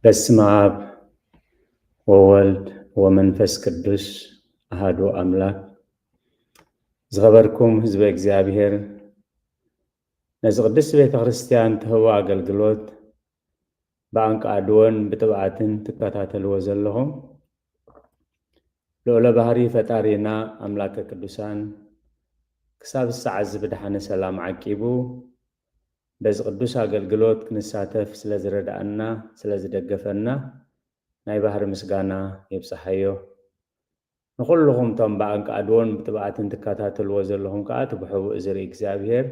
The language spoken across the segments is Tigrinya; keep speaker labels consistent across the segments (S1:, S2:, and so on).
S1: በስመ አብ ወወልድ ወመንፈስ ቅዱስ አሐዱ አምላክ። ዝኸበርኩም ህዝበ እግዚአብሔር ነዚ ቅድስት ቤተ ክርስቲያን ትህቦ አገልግሎት ብኣንቃድዎን ብጥብዓትን ትከታተልዎ ዘለኹም ልዑለ ባህሪ ፈጣሪና አምላከ ቅዱሳን ክሳብ ሰዓት ብድሓነ ሰላም ዓቂቡ በዚ ቅዱስ አገልግሎት ክንሳተፍ ስለዝረዳእና ስለዝደገፈና ናይ ባህሪ ምስጋና የብፅሓዮ። ንኩልኹም ቶም ብኣንቃድዎን ብጥብዓትን ትከታተልዎ ዘለኹም ከዓ ትብሕቡእ ዝርኢ እግዚአብሔር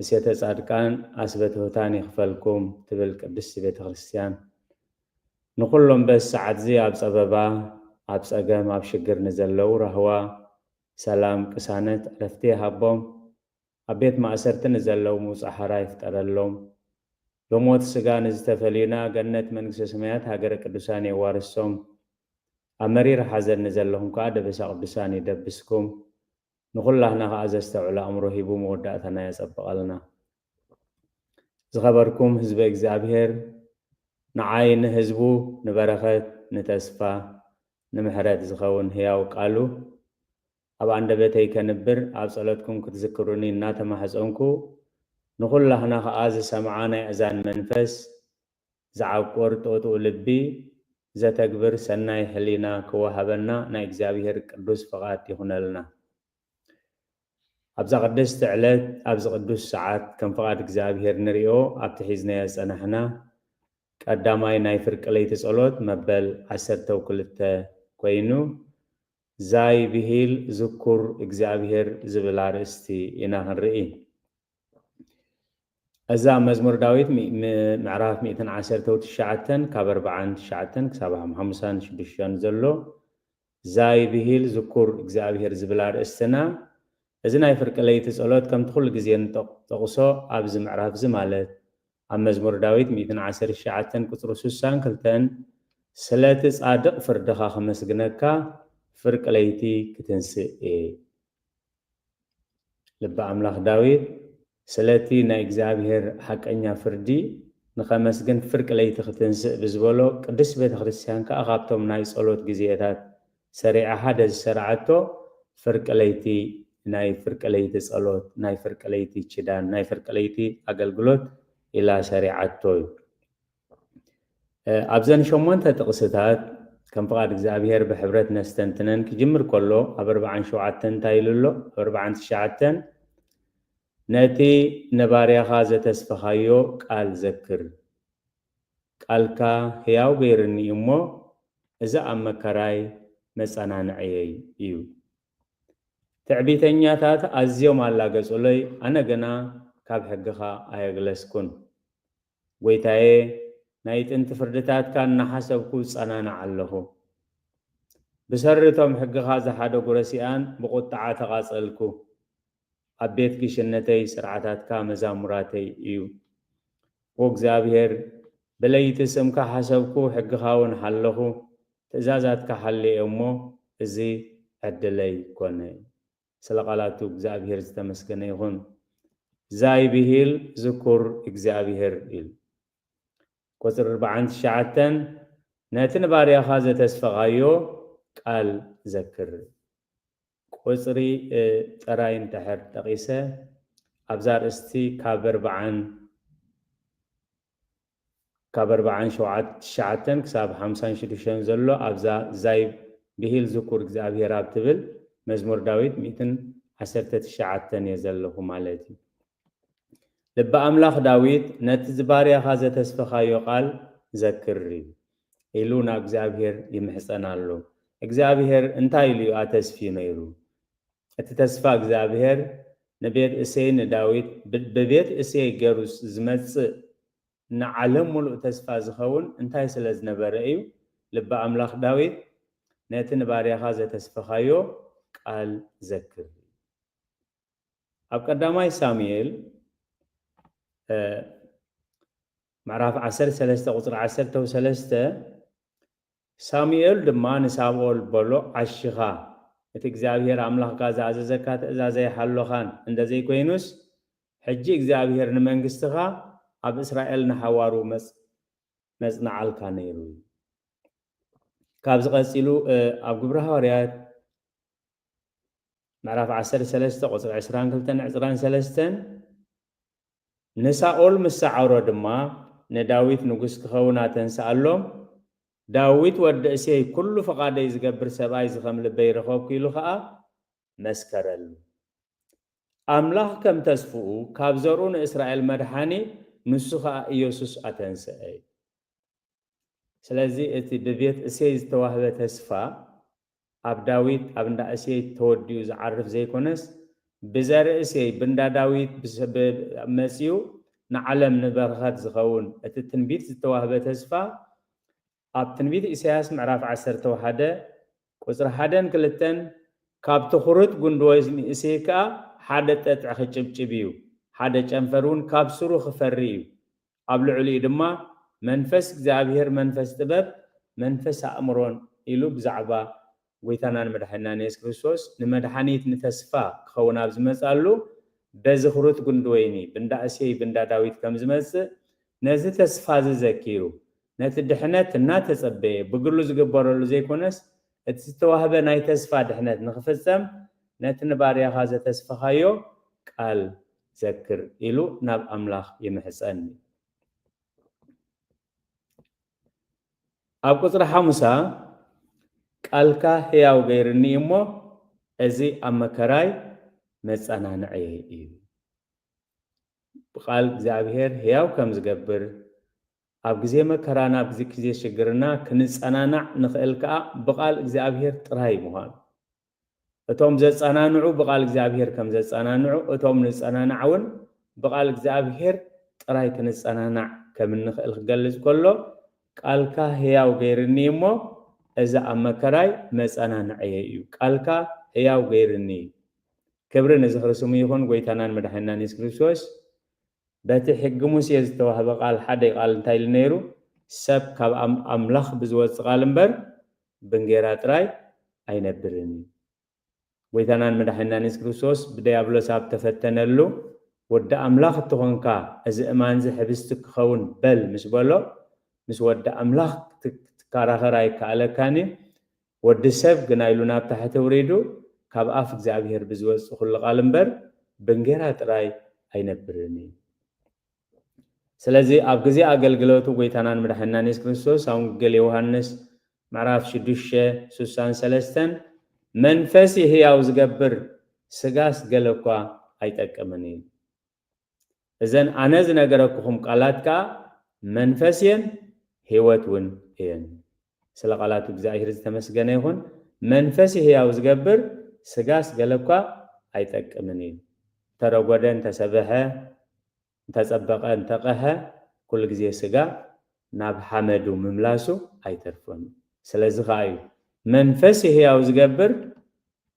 S1: እሴተ ጻድቃን ኣስበትሁታን ይኽፈልኩም ትብል ቅድስቲ ቤተ ክርስቲያን ንኩሎም በዚ ሰዓት እዚ ኣብ ፀበባ ኣብ ፀገም ኣብ ሽግር ንዘለዉ ረህዋ ሰላም ቅሳነት ዕረፍቲ ሃቦም ኣብ ቤት ማእሰርቲ ንዘለዉ ምውፃሕራ ይፍጠረሎም። ብሞት ስጋ ንዝተፈሊና ገነት መንግስተ ሰማያት ሃገረ ቅዱሳን የዋርሶም። ኣብ መሪር ሓዘን ንዘለኹም ከዓ ደበሳ ቅዱሳን ይደብስኩም። ንኩላህና ከዓ ዘስተውዕሎ ኣእምሮ ሂቡ መወዳእታና የፀብቐልና። ዝኸበርኩም ህዝበ እግዚአብሔር ንዓይ ንህዝቡ ንበረኸት ንተስፋ ንምሕረት ዝኸውን ህያው ቃሉ ኣብ አንደበተይ ከንብር ኣብ ጸሎትኩም ክትዝክሩኒ እናተማሕፀንኩ ንኩላህና ከዓ ዝሰምዓ ናይ እዛን መንፈስ ዝዓቆር ጥጡእ ልቢ ዘተግብር ሰናይ ሕሊና ክወሃበና ናይ እግዚአብሔር ቅዱስ ፈቃድ ይኹነልና። ኣብዛ ቅድስቲ ዕለት ኣብዚ ቅዱስ ሰዓት ከም ፈቃድ እግዚአብሔር ንሪኦ ኣብቲ ሒዝናዮ ፀናሕና ቀዳማይ ናይ ፍርቂ ለይቲ ጸሎት መበል 12 ኮይኑ ዛይ ብሂል ዝኩር እግዚአብሔር ዝብል ኣርእስቲ ኢና ክንርኢ። እዛ መዝሙር ዳዊት ምዕራፍ 119 ካብ 49 ክሳብ 56 ዘሎ ዛይ ብሂል ዝኩር እግዚአብሔር ዝብል ኣርእስትና እዚ ናይ ፍርቂ ለይቲ ጸሎት ከምቲ ኩሉ ግዜ ንጠቕሶ ኣብዚ ምዕራፍ እዚ ማለት ኣብ መዝሙር ዳዊት 119 ቁፅሪ 62 ስለቲ ጻድቕ ፍርድኻ ከመስግነካ ፍርቂ ለይቲ ክትንስእ ልበ ኣምላኽ ዳዊት ስለቲ ናይ እግዚአብሔር ሓቀኛ ፍርዲ ንኸመስግን ፍርቂ ለይቲ ክትንስእ ብዝበሎ ቅዱስ ቤተ ክርስቲያን ከዓ ካብቶም ናይ ጸሎት ግዜታት ሰሪዓ ሓደ ዝሰርዓቶ ፍርቂ ለይቲ ናይ ፍርቂ ለይቲ ጸሎት ናይ ፍርቂ ለይቲ ችዳን ናይ ፍርቂ ለይቲ ኣገልግሎት ኢላ ሰሪዓቶ እዩ። ኣብዘን 8 ጥቕስታት ከም ፍቃድ እግዚአብሔር ብሕብረት ነስተንትነን ክጅምር ከሎ ኣብ 47 እንታይ ኢሉ ኣሎ? 49 ነቲ ነባርያኻ ዘተስፈኻዮ ቃል ዘክር ቃልካ ህያው ገይርኒ እሞ እዚ ኣብ መከራይ መፀናንዐየይ እዩ። ትዕቢተኛታት ኣዝዮም ኣላገጹለይ ኣነ ገና ካብ ሕግኻ ኣየግለስኩን። ጎይታዬ ናይ ጥንቲ ፍርድታትካ እናሓሰብኩ ፀናንዕ ኣለኹ። ብሰሪቶም ሕግኻ ዝሓደጉ ረሲኣን ብቁጣዓ ተቓፀልኩ። ኣብ ቤት ግሽነተይ ስርዓታትካ መዛሙራተይ እዩ። ወእግዚአብሔር ብለይቲ ስምካ ሓሰብኩ ሕግኻ እውን ሓለኹ። ትእዛዛትካ ሓልየ እሞ እዚ ዕድለይ ኮነ። ስለ ቃላቱ እግዚአብሔር ዝተመስገነ ይኹን። ዛይ ብሂል ዝኩር እግዚአብሔር ኢሉ ቁፅሪ 49 ነቲ ንባርያኻ ዘተስፈኻዮ ቃል ዘክር ቁፅሪ ጥራይ እንድሕር ጠቂሰ ኣብዛ ርእስቲ ካብ 49 ክሳብ 56 ዘሎ ኣብዛ ዛይ ብሂል ዝኩር እግዚአብሔር ኣብ ትብል መዝሙር ዳዊት 119 እየ ዘለኹ ማለት እዩ። ልበ ኣምላኽ ዳዊት ነቲ ዝባርያኻ ዘተስፈኻዮ ቃል ዘክር ኢሉ ናብ እግዚአብሔር ይምሕፀን ኣሎ። እግዚአብሔር እንታይ ኢሉ ኣተስፊዩ ነይሩ? እቲ ተስፋ እግዚአብሔር ንቤት እሴይ ንዳዊት ብቤት እሴይ ገይሩ ዝመፅእ ንዓለም ሙሉእ ተስፋ ዝኸውን እንታይ ስለ ዝነበረ እዩ? ልበ ኣምላኽ ዳዊት ነቲ ንባርያኻ ዘተስፈኻዮ ቃል ዘክር። ኣብ ቀዳማይ ሳሙኤል ምዕራፍ 13 ቁፅሪ 13 ሳሙኤል ድማ ንሳብኦል በሎ ዓሽኻ እቲ እግዚአብሔር ኣምላኽካ ዝኣዘዘካ ትእዛዘይ ሓሎኻን እንደዘይኮይኑስ ሕጂ እግዚአብሔር ንመንግስትኻ ኣብ እስራኤል ንሓዋሩ መጽናዓልካ ነይሩ ካብዚ ቀፂሉ ኣብ ግብረ ሐዋርያት ምዕራፍ 13 ቁጽሪ 22-23 ንሳኦል ምሳዓሮ ድማ ንዳዊት ንጉስ ክኸውን ተንሳኣሎም ዳዊት ወዲ እሴይ ኩሉ ፈቃደይ ዝገብር ሰብኣይ ዝኸም ልበይ ረኸብኩ ኢሉ ከዓ መስከረሉ ኣምላኽ ከም ተስፍኡ ካብ ዘርኡ ንእስራኤል መድሓኒ ንሱ ከዓ ኢየሱስ ኣተንስአ ስለዚ እቲ ብቤት እሴይ ዝተዋህበ ተስፋ ኣብ ዳዊት ኣብ እንዳ እሴይ ተወዲኡ ዝዓርፍ ዘይኮነስ ብዘርኢ እሴይ ብንዳ ዳዊት መጺኡ ንዓለም ንበረኸት ዝኸውን እቲ ትንቢት ዝተዋህበ ተስፋ ኣብ ትንቢት ኢሳያስ ምዕራፍ 11 ቁጽሪ 1-2 ካብ ትኹርት ጉንድወይኒ እሴይ ከዓ ሓደ ጠጥዕ ክጭብጭብ እዩ ሓደ ጨንፈር እውን ካብ ስሩ ክፈሪ እዩ ኣብ ልዕሊኡ ድማ መንፈስ እግዚአብሔር መንፈስ ጥበብ መንፈስ ኣእምሮን ኢሉ ብዛዕባ ጎይታናን መድሓኒናን ኢየሱስ ክርስቶስ ንመድሓኒት ንተስፋ ክኸውን ኣብ ዝመጻሉ በዚ ኹርት ጉንድወይኒ ብንዳ እሴይ ብንዳ ዳዊት ከም ዝመጽእ ነዚ ተስፋ ዝዘኪሩ ነቲ ድሕነት እናተጸበየ ብግሉ ዝግበረሉ ዘይኮነስ እቲ ዝተዋህበ ናይ ተስፋ ድሕነት ንኽፍጸም ነቲ ንባርያኻ ዘተስፋኻዮ ቃል ዘክር ኢሉ ናብ ኣምላኽ ይምሕፀኒ ኣብ ቁጽሪ 5 ቃልካ ሕያው ገይርኒ እሞ እዚ ኣብ መከራይ መጸናንዐየ እዩ ብቃል እግዚአብሔር ሕያው ከም ዝገብር ኣብ ግዜ መከራና ኣብ ግዜ ሽግርና ክንጸናናዕ ንኽእል ከዓ ብቃል እግዚአብሔር ጥራይ ምዃኑ እቶም ዘጸናንዑ ብቃል እግዚአብሔር ከም ዘጸናንዑ እቶም ንጸናንዓውን ብቃል እግዚአብሔር ጥራይ ክንጸናናዕ ከም ንኽእል ክገልጽ ከሎ ቃልካ ሕያው ገይርኒ እሞ እዚ ኣብ መከራይ መጸናንዐየ እዩ ቃልካ ሕያው ገይርኒ ክብሪ ንዝኽርስሙ ይኹን ጎይታናን መድሓኒናን ኢየሱስ ክርስቶስ በቲ ሕጊ ሙሴ ዝተዋህበ ቃል ሓደ ቃል እንታይ ኢሉ ነይሩ ሰብ ካብ ኣምላኽ ብዝወፅእ ቃል እምበር ብንጌራ ጥራይ ኣይነብርን ጎይታናን መድሓኒናን ኢየሱስ ክርስቶስ ብዲያብሎስ ኣብ ተፈተነሉ ወዲ ኣምላኽ እትኾንካ እዚ እማን እዚ ሕብስቲ ክኸውን በል ምስ በሎ ምስ ወዲ ኣምላኽ ትከራኸር ኣይከኣለካኒ ወዲ ሰብ ግና ኢሉ ናብ ታሕቲ ውሪዱ ካብ ኣፍ እግዚአብሔር ብዝወፅእ ኩሉ ቃል እምበር ብንጌራ ጥራይ ኣይነብርን ስለዚ ኣብ ግዜ ኣገልግሎቱ ጎይታናን መድሓኒናን ኢየሱስ ክርስቶስ ኣብ ወንጌል ዮሐንስ ምዕራፍ 6:63 መንፈስ ሕያው ዝገብር ስጋስ ገለኳ ኣይጠቅምን እዩ እዘን ኣነ ዝነገረኩኹም ቃላት ከዓ መንፈስ እየን ሕይወት እውን እየን ስለ ቃላቱ እግዚአብሔር ዝተመስገነ ይኹን መንፈስ ሕያው ዝገብር ስጋስ ገለኳ ኣይጠቅምን እዩ ተረጎደን ተሰበሐ ተጸበቀ እንተቀኸ ኩሉ ግዜ ስጋ ናብ ሓመዱ ምምላሱ ኣይተርፎን ስለዚ ከዓ እዩ መንፈስ ሕያው ዝገብር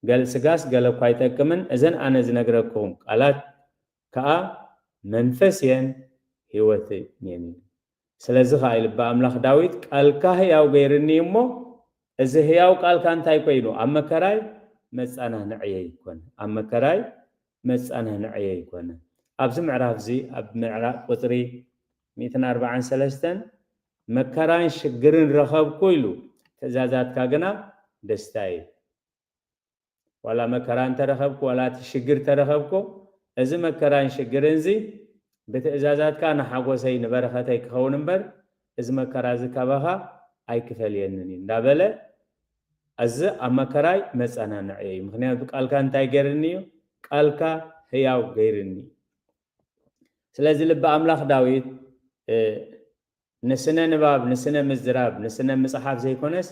S1: ገል ስጋስ ገለኳ ኣይጠቅምን እዘን ኣነ ዝነገረኩኹም ቃላት ከዓ መንፈስ እየን ሕይወት እየን ስለዚ ከዓ ልበ ኣምላኽ ዳዊት ቃልካ ሕያው ገይርኒ እሞ እዚ ሕያው ቃልካ እንታይ ኮይኑ ኣብ መከራይ መጸናንዐየ ይኮነ ኣብ መከራይ መጸናንዐየ ይኮነ ኣብዚ ምዕራፍ እዚ ኣብ ምዕራፍ ቁጽሪ 143 መከራን ሽግርን ረኸብኩ ኢሉ ትእዛዛትካ ግና ደስታ እዩ ዋላ መከራን ተረኸብኩ ዋላ ሽግር ተረኸብኩ እዚ መከራን ሽግርን እዚ ብትእዛዛትካ ንሓጎሰይ ንበረኸተይ ክኸውን እምበር እዚ መከራ እዚ ካባኻ ኣይክፈልየንን እዩ እንዳበለ እዚ ኣብ መከራይ መጸናንዐየ እዩ ምክንያቱ ቃልካ እንታይ ገይርኒ እዩ ቃልካ ሕያው ገይርኒ ስለዚ ልበ ኣምላኽ ዳዊት ንስነ ንባብ ንስነ ምዝራብ ንስነ ምጽሓፍ ዘይኮነስ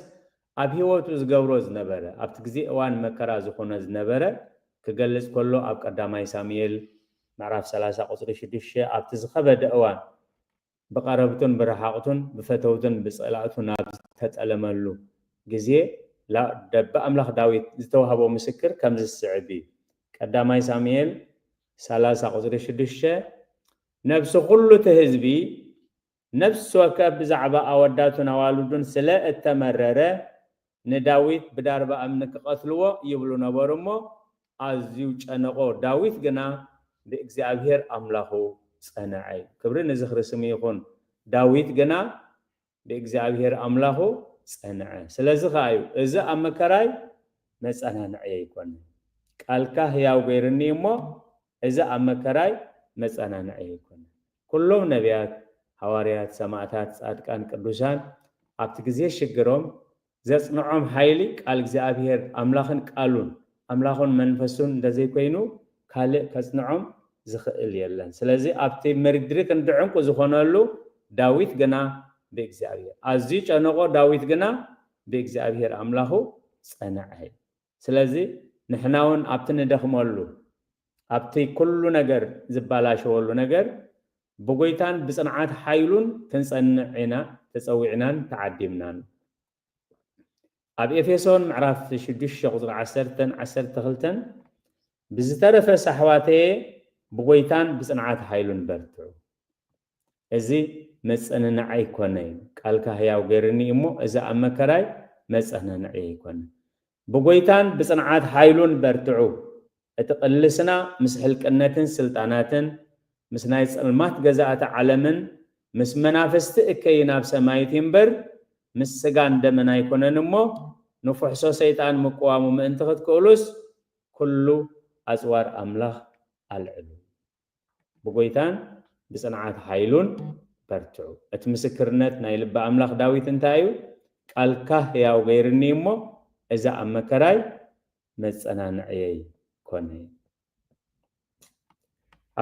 S1: ኣብ ህይወቱ ዝገብሮ ዝነበረ ኣብቲ ግዜ እዋን መከራ ዝኾነ ዝነበረ ክገልጽ ከሎ ኣብ ቀዳማይ ሳሙኤል ምዕራፍ 30 ቁጽሪ 6 ኣብቲ ዝኸበደ እዋን ብቀረብቱን ብረሓቕቱን ብፈተውቱን ብጸላእቱን ኣብ ተጠለመሉ ግዜ ደበ ኣምላኽ ዳዊት ዝተዋህቦ ምስክር ከም ዝስዕብ እዩ ቀዳማይ ሳሙኤል 30 ቁጽሪ 6 ነብሲ ኩሉ ህዝቢ ነብሲ ወከፍ ብዛዕባ ኣወዳቱን ኣዋልዱን ስለ እተመረረ ንዳዊት ብዳርባ እምኒ ክቐትልዎ ይብሉ ነበሩ እሞ ኣዝዩ ጨነቆ ዳዊት ግና ብእግዚአብሔር ኣምላኹ ጸንዐ ክብሪ ንዝኽሪ ስሙ ይኹን ዳዊት ግና بإግዚአብሔር أملاخ صنع سلازي خايو إذا أمكراي مصنع يكون قالك هياو غيرني مو إذا أمكراي مصنع يكون كلهم نبيات حواريات سماعات صادقان قدوسان أبت غزي شغروم زصنعهم حيلي قال እግዚአብሔር أملاخن قالون أملاخون منفسون እንደዚህ ኮይኑ ካለ ከጽንዖም ዝኽእል የለን ስለዚህ ኣብቲ መርድሪክ እንደዕንቁ ዝኾነሉ ዳዊት ገና በእግዚአብሔር አዚ ጨነቆ ዳዊት ገና በእግዚአብሔር አምላኹ ጸናዐ ስለዚህ ንሕናውን ኣብቲ ንደኽመሉ ኣብቲ ኩሉ ነገር ዝባላሸወሉ ነገር ብጎይታን ብጽንዓት ኃይሉን ክንጸንዕና ተጸዊዕናን ተዓዲምናን ኣብ ኤፌሶን ምዕራፍ 6 ቁጥር 10-12 ብዝተረፈ ሳሕዋተየ ብጎይታን ብጽንዓት ኃይሉን በርትዑ እዚ መጸነናዕ ኣይኮነይ ቃልካ ህያው ገይርኒ እሞ እዚ ኣብ መከራይ መጸነናዕ ኣይኮነ ብጎይታን ብጽንዓት ኃይሉን በርትዑ እቲ ቅልስና ምስ ሕልቅነትን ስልጣናትን ምስ ናይ ጽልማት ገዛእቲ ዓለምን ምስ መናፍስቲ እከይ ናብ ሰማይት እምበር ምስ ስጋን ደምን ኣይኮነን እሞ ንፉሕሶ ሰይጣን ምቁዋሙ ምእንቲ ክትክእሉስ ኩሉ ኣጽዋር ኣምላኽ ኣልዕሉ ብጎይታን ብጽንዓት ኃይሉን በርትዑ እቲ ምስክርነት ናይ ልቢ ኣምላኽ ዳዊት እንታይ እዩ ቃልካ ህያው ገይርኒ እሞ እዛ ኣብ መከራይ መጸናንዕየይ ኮነ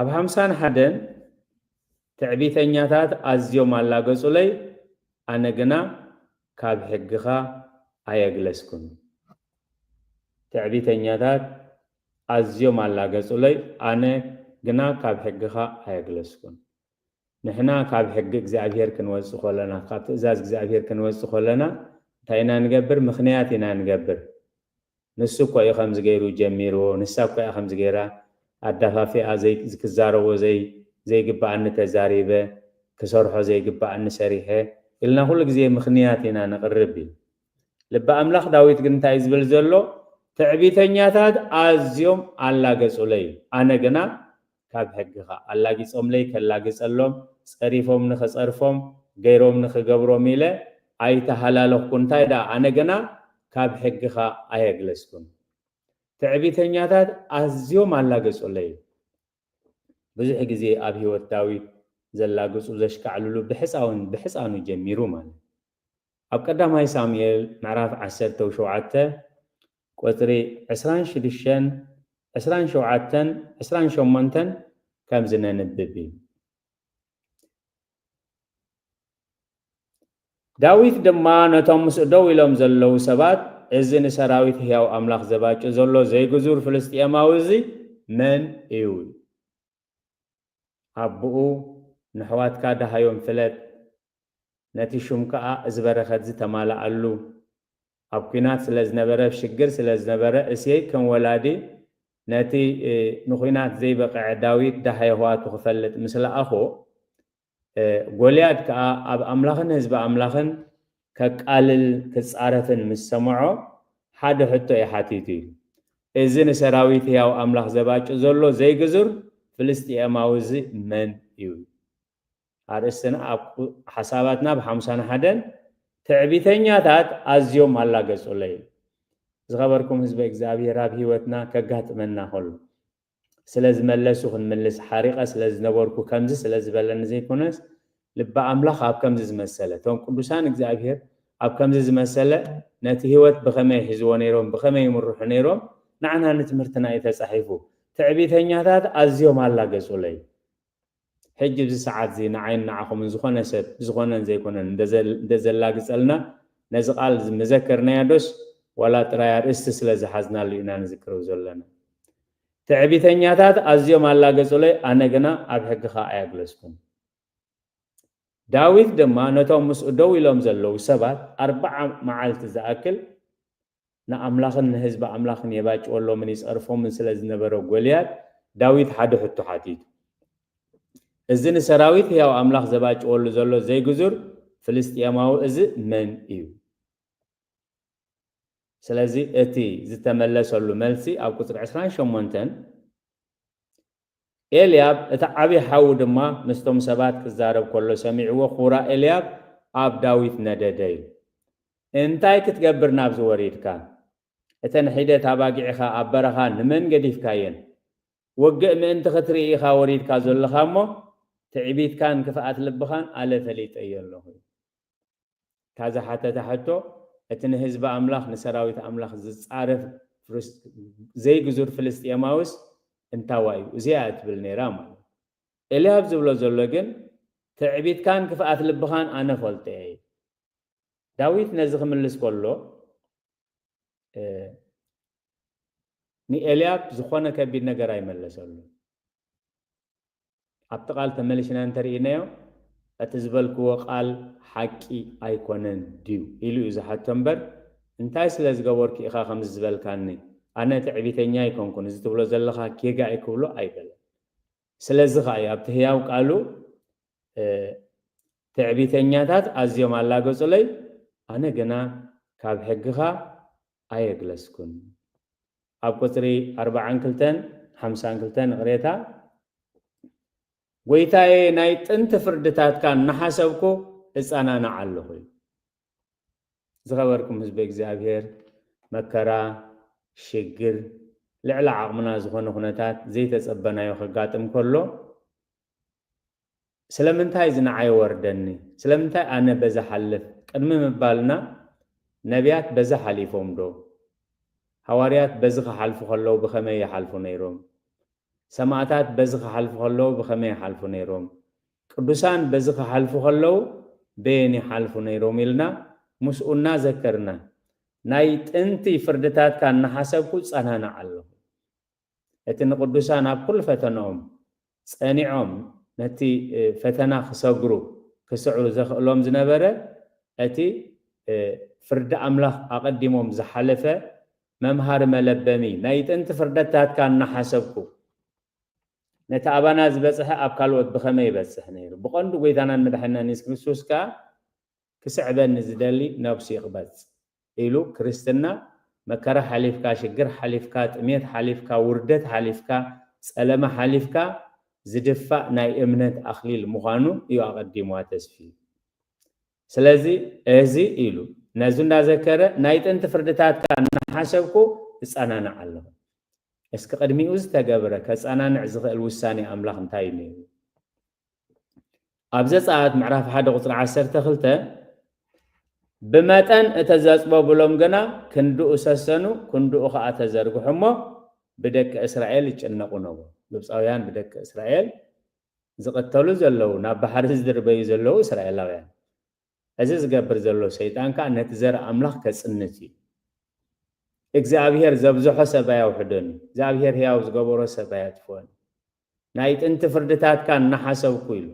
S1: ኣብ 51 ትዕቢተኛታት ኣዝዮም ኣላገጹለይ ኣነ ግና ካብ ሕግኻ ኣየግለስኩን ትዕቢተኛታት ኣዝዮም ኣላገጹለይ ኣነ ግና ካብ ሕግኻ ኣየግለስኩን ንሕና ካብ ሕጊ እግዚአብሔር ክንወጽእ ኾለና ካብ ትእዛዝ እግዚአብሔር ክንወጽእ ኾለና እንታይ ኢና ንገብር ምኽንያት ኢና ንገብር ንሱ እኮ እዩ ከምዚ ገይሩ ጀሚርዎ ንሳ እኮ እያ ከምዚ ገይራ ኣዳፋፊኣ ክዛረቦ ዘይግባእኒ ተዛሪበ ክሰርሖ ዘይግባእኒ ሰሪሐ ኢልና ኩሉ ግዜ ምኽንያት ኢና ንቕርብ እዩ ልቢ ኣምላኽ ዳዊት ግን እንታይ ዝብል ዘሎ ትዕቢተኛታት ኣዝዮም ኣላገጹለይ ኣነ ግና ካብ ሕግኻ ኣላጊጾምለይ ከላግጸሎም ጸሪፎም ንኽጸርፎም ገይሮም ንኽገብሮም ኢለ ኣይተሃላለኽኩ እንታይ ዳ ኣነ ግና ካብ ሕግኻ ኣየግለስኩን ትዕቢተኛታት ኣዝዮም ኣላገጹለይ ብዙሕ ግዜ ኣብ ህይወት ዳዊት ዘላግጹ ዘሽካዕልሉ ብሕፃኑ ጀሚሩ ማለት ኣብ ቀዳማይ ሳሙኤል ምዕራፍ 17 ቁጥሪ 26-27-28 ከም ዝነንብብ ዳዊት ድማ ነቶም ምስ ደው ኢሎም ዘለው ሰባት እዚ ንሰራዊት ህያው ኣምላኽ ዘባጭ ዘሎ ዘይግዙር ፍልስጥኤማዊ እዚ መን እዩ ኣቦኡ ንሕዋትካ ዳሃዮም ፍለጥ ነቲ ሹም ከዓ እዚ በረኸት ዝተማልኣሉ ኣብ ኩናት ስለ ዝነበረ ሽግር ስለ ዝነበረ እሴይ ከም ወላዲ ነቲ ንኩናት ዘይበቅዐ ዳዊት ዳሃይ ህዋቱ ክፈልጥ ምስ ለኣኾ ጎልያድ ከዓ ኣብ ኣምላኽን ህዝቢ ኣምላኽን ከቃልል ክጻረፍን ምስ ሰምዖ ሓደ ሕቶ ይሓቲቱ እዩ እዚ ንሰራዊት ህያው ኣምላኽ ዘባጭ ዘሎ ዘይግዙር ፍልስጥኤማዊ እዚ መን እዩ ኣርእስትና ኣብ ሓሳባትና ብ51 ትዕቢተኛታት ኣዝዮም ኣላገጹለይ ዝኸበርኩም ህዝቢ እግዚአብሔር ኣብ ህይወትና ከጋጥመና ኸሎ ስለ ዝመለሱ ክንምልስ ሓሪቐ ስለ ዝነበርኩ ከምዚ ስለ ዝበለኒ ዘይኮነስ ልቢ ኣምላኽ ኣብ ከምዚ ዝመሰለ ቶም ቅዱሳን እግዚአብሔር ኣብ ከምዚ ዝመሰለ ነቲ ህይወት ብኸመይ ሒዝዎ ነይሮም ብኸመይ ይምርሑ ነይሮም ንዓና ንትምህርትና እዩ ተጻሒፉ ትዕቢተኛታት ኣዝዮም ኣላገጹለይ ሕጂ ብዚ ሰዓት እዚ ንዓይን ንዓኹም ዝኾነ ሰብ ዝኾነን ዘይኮነን እንደዘላግጸልና ነዚ ቃል ምዘከርናዮ ዶስ ወላ ጥራይ ኣርእስቲ ስለ ዝሓዝናሉ ኢና ንዝክረው ዘለና ትዕቢተኛታት ኣዝዮም ኣላገጹለይ ኣነ ግና ኣብ ሕግኻ ኣየግለስኩን ዳዊት ድማ ነቶም ምስኡ ደው ኢሎም ዘለው ሰባት 40 መዓልቲ ዝኣክል ንኣምላኽን ንህዝቢ ኣምላኽን የባጭወሎምን ይጸርፎምን ስለ ዝነበረ ጎልያድ ዳዊት ሓደ ሕቶ ሓቲቱ እዚ ንሰራዊት ህያው ኣምላኽ ዘባጭወሉ ዘሎ ዘይግዙር ፍልስጥኤማዊ እዚ መን እዩ ስለዚ እቲ ዝተመለሰሉ መልሲ ኣብ ቁጥሪ 28 ኤልያብ እቲ ዓብይ ሓው ድማ ምስቶም ሰባት ክዛረብ ከሎ ሰሚዕዎ ኹራ ኤልያብ ኣብ ዳዊት ነደደይ እንታይ ክትገብር ናብ ዝወሪድካ እተን ሒደት ኣባጊዕኻ ኣብ በረኻ ንመን ገዲፍካየን ወግእ ምእንቲ ክትርኢ ኢኻ ወሪድካ ዘለኻ እሞ ትዕቢትካን ክፍኣት ልብኻን ኣለ ፈሊጠየ ኣለኹ ካዛ ሓተታ ሕቶ እቲ ንህዝቢ ኣምላኽ ንሰራዊት ኣምላኽ ዝፃረፍ ዘይግዙር ፍልስጥኤማውስ እንታዋ እዩ እዚኣ እትብል ነይራ ማለት ኤልያብ ዝብሎ ዘሎ ግን ትዕቢትካን ክፍኣት ልብኻን ኣነ ፈልጠ እየ ዳዊት ነዚ ክምልስ ከሎ ንኤልያብ ዝኾነ ከቢድ ነገር ኣይመለሰሉ ኣብቲ ቃል ተመሊስና እንተርኢናዮ እቲ ዝበልክዎ ቃል ሓቂ ኣይኮነን ድዩ ኢሉ እዩ ዝሓቶ እምበር እንታይ ስለ ዝገበርኩ ኢኻ ከምዚ ዝበልካኒ ኣነ ትዕቢተኛ ኣይኮንኩን እዚ ትብሎ ዘለኻ ጌጋ ኣይክብሎ ኣይበለን ስለዚ ከዓ እዩ ኣብቲ ህያው ቃሉ ትዕቢተኛታት ኣዝዮም ኣላገፁለይ ኣነ ግና ካብ ሕግኻ ኣየግለስኩን ኣብ ቁፅሪ 42-52 ንቕሬታ ጎይታዬ ናይ ጥንቲ ፍርድታትካ እናሓሰብኩ እፃናናዕ ኣለኹ ዝኸበርኩም ህዝቢ እግዚኣብሔር መከራ ሽግር ልዕሊ ዓቕምና ዝኾነ ኩነታት ዘይተፀበናዮ ክጋጥም ከሎ ስለምንታይ ዝነዓይ ወርደኒ ስለምንታይ ኣነ በዛ ሓልፍ ቅድሚ ምባልና ነቢያት በዛ ሓሊፎም ዶ ሃዋርያት በዚ ክሓልፉ ከለዉ ብኸመይ ይሓልፉ ነይሮም ሰማዕታት በዚ ክሓልፉ ከለዉ ብኸመይ ይሓልፉ ነይሮም ቅዱሳን በዚ ክሓልፉ ከለዉ በየን ይሓልፉ ነይሮም ኢልና ምስኡ እናዘከርና ናይ ጥንቲ ፍርድታትካ እናሓሰብኩ ፀናናዕ ኣለኹ እቲ ንቅዱሳን ኣብ ኩሉ ፈተናኦም ፀኒዖም ነቲ ፈተና ክሰግሩ ክስዕሩ ዘኽእሎም ዝነበረ እቲ ፍርዲ ኣምላኽ ኣቐዲሞም ዝሓለፈ መምሃሪ መለበሚ ናይ ጥንቲ ፍርድታትካ እናሓሰብኩ ነቲ ኣባና ዝበፅሐ ኣብ ካልኦት ብኸመይ ይበፅሕ ነይሩ ብቐንዱ ጎይታናን መድሓኒናን ኢየሱስ ክርስቶስ ከዓ ክስዕበኒ ዝደሊ ነብሱ ይቕበፅ ኢሉ ክርስትና መከራ ሓሊፍካ ሽግር ሓሊፍካ ጥሜት ሓሊፍካ ውርደት ሓሊፍካ ፀለማ ሓሊፍካ ዝድፋእ ናይ እምነት ኣኽሊል ምዃኑ እዩ ኣቐዲምዋ ተስፊዩ ስለዚ እዚ ኢሉ ነዚ እንዳዘከረ ናይ ጥንቲ ፍርድታትካ እናሓሰብኩ እፀናናዕ ኣለኹ እስኪ ቅድሚኡ ዝተገብረ ከፀናንዕ ዝኽእል ውሳኔ ኣምላኽ እንታይ እዩ ነይሩ ኣብ ዘፀአት ምዕራፍ 1 ቁፅሪ 12 ብመጠን እተዘፅቦ ብሎም ግና ክንድኡ ሰሰኑ ክንድኡ ከዓ ተዘርግሑ እሞ ብደቂ እስራኤል ይጭነቁ ነበር ግብፃውያን ብደቂ እስራኤል ዝቕተሉ ዘለዉ ናብ ባሕሪ ዝድርበዩ ዘለዉ እስራኤላውያን እዚ ዝገብር ዘሎ ሰይጣን ከዓ ነቲ ዘርኢ ኣምላኽ ከፅንት እዩ እግዚአብሔር ዘብዝሖ ሰብ ኣያውሕዶኒ እግዚአብሔር ሕያው ዝገበሮ ሰብ ኣያጥፍወኒ ናይ ጥንቲ ፍርድታትካ እናሓሰብኩ ኢሉ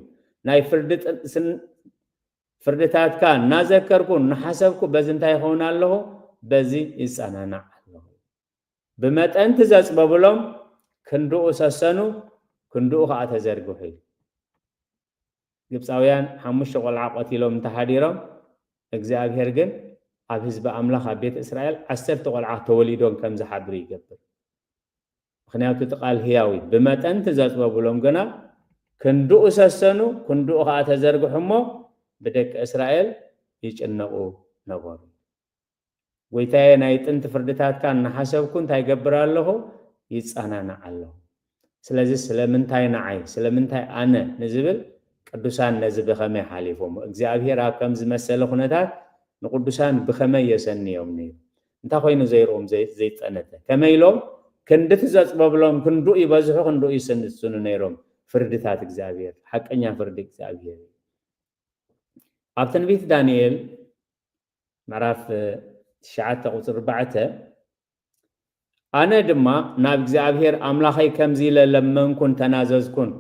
S1: ናይ ፍርድታትካ እናዘከርኩ እናሓሰብኩ በዚ እንታይ ይኸውን ኣለኹ በዚ ይፀናናዕ ኣለኹ ብመጠን ትዘፅበ ብሎም ክንድኡ ሰሰኑ ክንድኡ ከዓ ተዘርግሑ ኢሉ ግብፃውያን 5 ቆልዓ ቆቲሎም እንተሓዲሮም እግዚአብሔር ግን ኣብ ህዝቢ ኣምላኽ ኣብ ቤተ እስራኤል 10 ቆልዓ ተወሊዶም ከም ዝሓድሩ ይገብር ምክንያቱ እቲ ቃል ህያው እዩ ብመጠን ትዘፅበ ብሎም ግና ክንድኡ ሰሰኑ ክንድኡ ከዓ ተዘርግሑ እሞ ብደቂ እስራኤል ይጭነቁ ነበሩ ጎይታዬ ናይ ጥንቲ ፍርድታትካ እናሓሰብኩ እንታይ ይገብር ኣለኹ ይፀናናዕ ኣለኹ ስለዚ ስለምንታይ ንዓይ ስለምንታይ ኣነ ንዝብል ቅዱሳን ነዚ ብኸመይ ሓሊፎም እግዚኣብሔር ኣብ ከም ዝመሰለ ኩነታት ንቅዱሳን ብኸመይ የሰንዮም ነይሩ እንታይ ኮይኑ ዘይርኦም ዘይጠነተ ከመይ ኢሎም ክንዲ ትዘፅበ ብሎም ክንድኡ ይበዝሑ ክንድኡ ይስንስኑ ነይሮም ፍርድታት እግዚኣብሔር ሓቀኛ ፍርዲ እግዚኣብሔር ኣብ ትንቢት ዳንኤል ምዕራፍ 9 ቁፅሪ 4 ኣነ ድማ ናብ እግዚኣብሔር ኣምላኸይ ከምዚ ኢለ ለመንኩን ተናዘዝኩን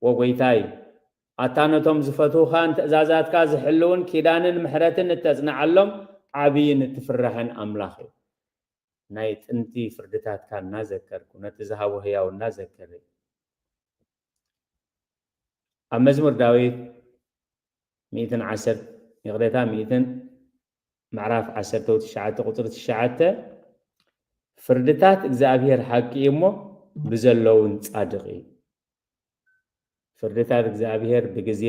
S1: ወጎይታይ ኣታነቶም ዝፈትውኻን ትእዛዛትካ ዝሕልውን ኪዳንን ምሕረትን እተጽንዓሎም ዓብይን እትፍራሕን ኣምላኽ እዩ ናይ ጥንቲ ፍርድታትካ እናዘከርኩ ነቲ ዝሃቦ ህያው እናዘከረ ኣብ መዝሙር ዳዊት 110 ይቕሬታ 100 ምዕራፍ 19 ቁፅሪ 9 ፍርድታት እግዚአብሔር ሓቂ እሞ ብዘለውን ጻድቕ እዩ ፍርድታት እግዚአብሔር ብግዜ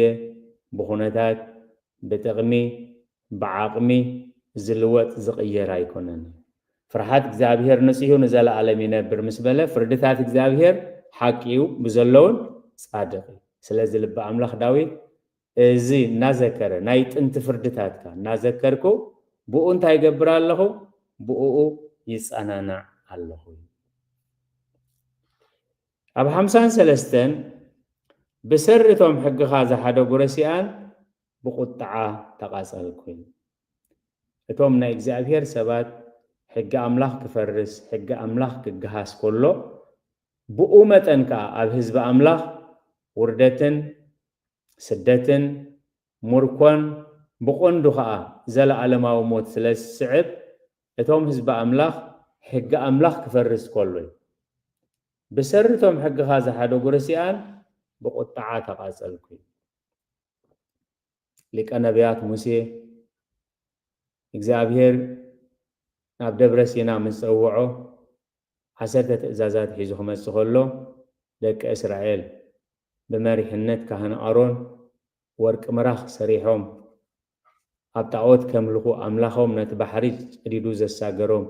S1: ብኹነታት بتغمي بعقمي زلوت زغير أيكونن فرحات እግዚአብሔር ንጽሑ ንዘለ ዓለም ይነብር ምስ በለ ፍርድታት እግዚአብሔር ሓቂው ብዘለውን ጻድቕ ስለዚ ልበ አምላኽ ዳዊት እዚ እናዘከረ ናይ ጥንቲ ፍርድታትካ እናዘከርኩ ብኡ እንታይ ይገብር ኣለኹ ብኡ ይጸናናዕ ኣለኹ ኣብ 53 ብሰርቶም ሕግኻ ዝሓደጉ ረሲኣን ብቁጥዓ ተቃጸልኩኝ እቶም ናይ እግዚአብሔር ሰባት ሕጊ አምላኽ ክፈርስ ሕጊ አምላኽ ክገሃስ ከሎ ብኡ መጠንካ ኣብ ህዝቢ አምላኽ ውርደትን ስደትን ሙርኮን ብቆንዱ ከዓ ዘለዓለማዊ ሞት ስለስዕብ እቶም ህዝቢ አምላኽ ሕጊ አምላኽ ክፈርስ ከሎ ብሰርቶም ሕግኻ ዝሓደጉ ረሲኣን ብቁጥዓ ተቃጸልኩኝ ሊቀ ነቢያት ሙሴ እግዚአብሔር ናብ ደብረ ሲና ምስ ፀውዖ 10 ትእዛዛት ሒዙ ክመጽእ ከሎ ደቂ እስራኤል ብመሪሕነት ካህን አሮን ወርቂ ምራኽ ሰሪሖም ኣብ ጣዖት ከምልኹ አምላኾም ነቲ ባሕሪ ጭዲዱ ዘሳገሮም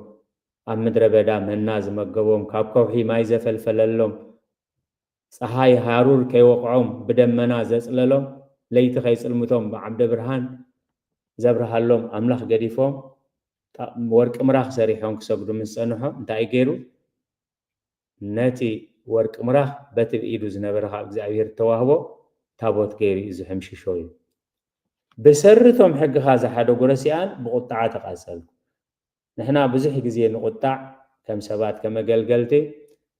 S1: ኣብ ምድረ በዳ መና ዝመገቦም ካብ ከውሒ ማይ ዘፈልፈለሎም ፀሓይ ሃሩር ከይወቕዖም ብደመና ዘጽለሎም ለይቲ ከይጽልምቶም ብዓብደ ብርሃን ዘብርሃሎም አምላኽ ገዲፎም ወርቂ ምራኽ ሰሪሖም ክሰግዱ ምስ ጸንሖ እንታይ ገይሩ ነቲ ወርቂ ምራኽ በቲ ብኢዱ ዝነበረ ካብ እግዚአብሔር ተዋህቦ ታቦት ገይሩ ዝሕምሽሾ እዩ ብሰርቶም ሕግኻ ዝሓደጉ ረሲኣን ብቁጥዓ ተቃጸልኩ ንሕና ብዙሕ ግዜ ንቁጣዕ ከም ሰባት ከመገልገልቲ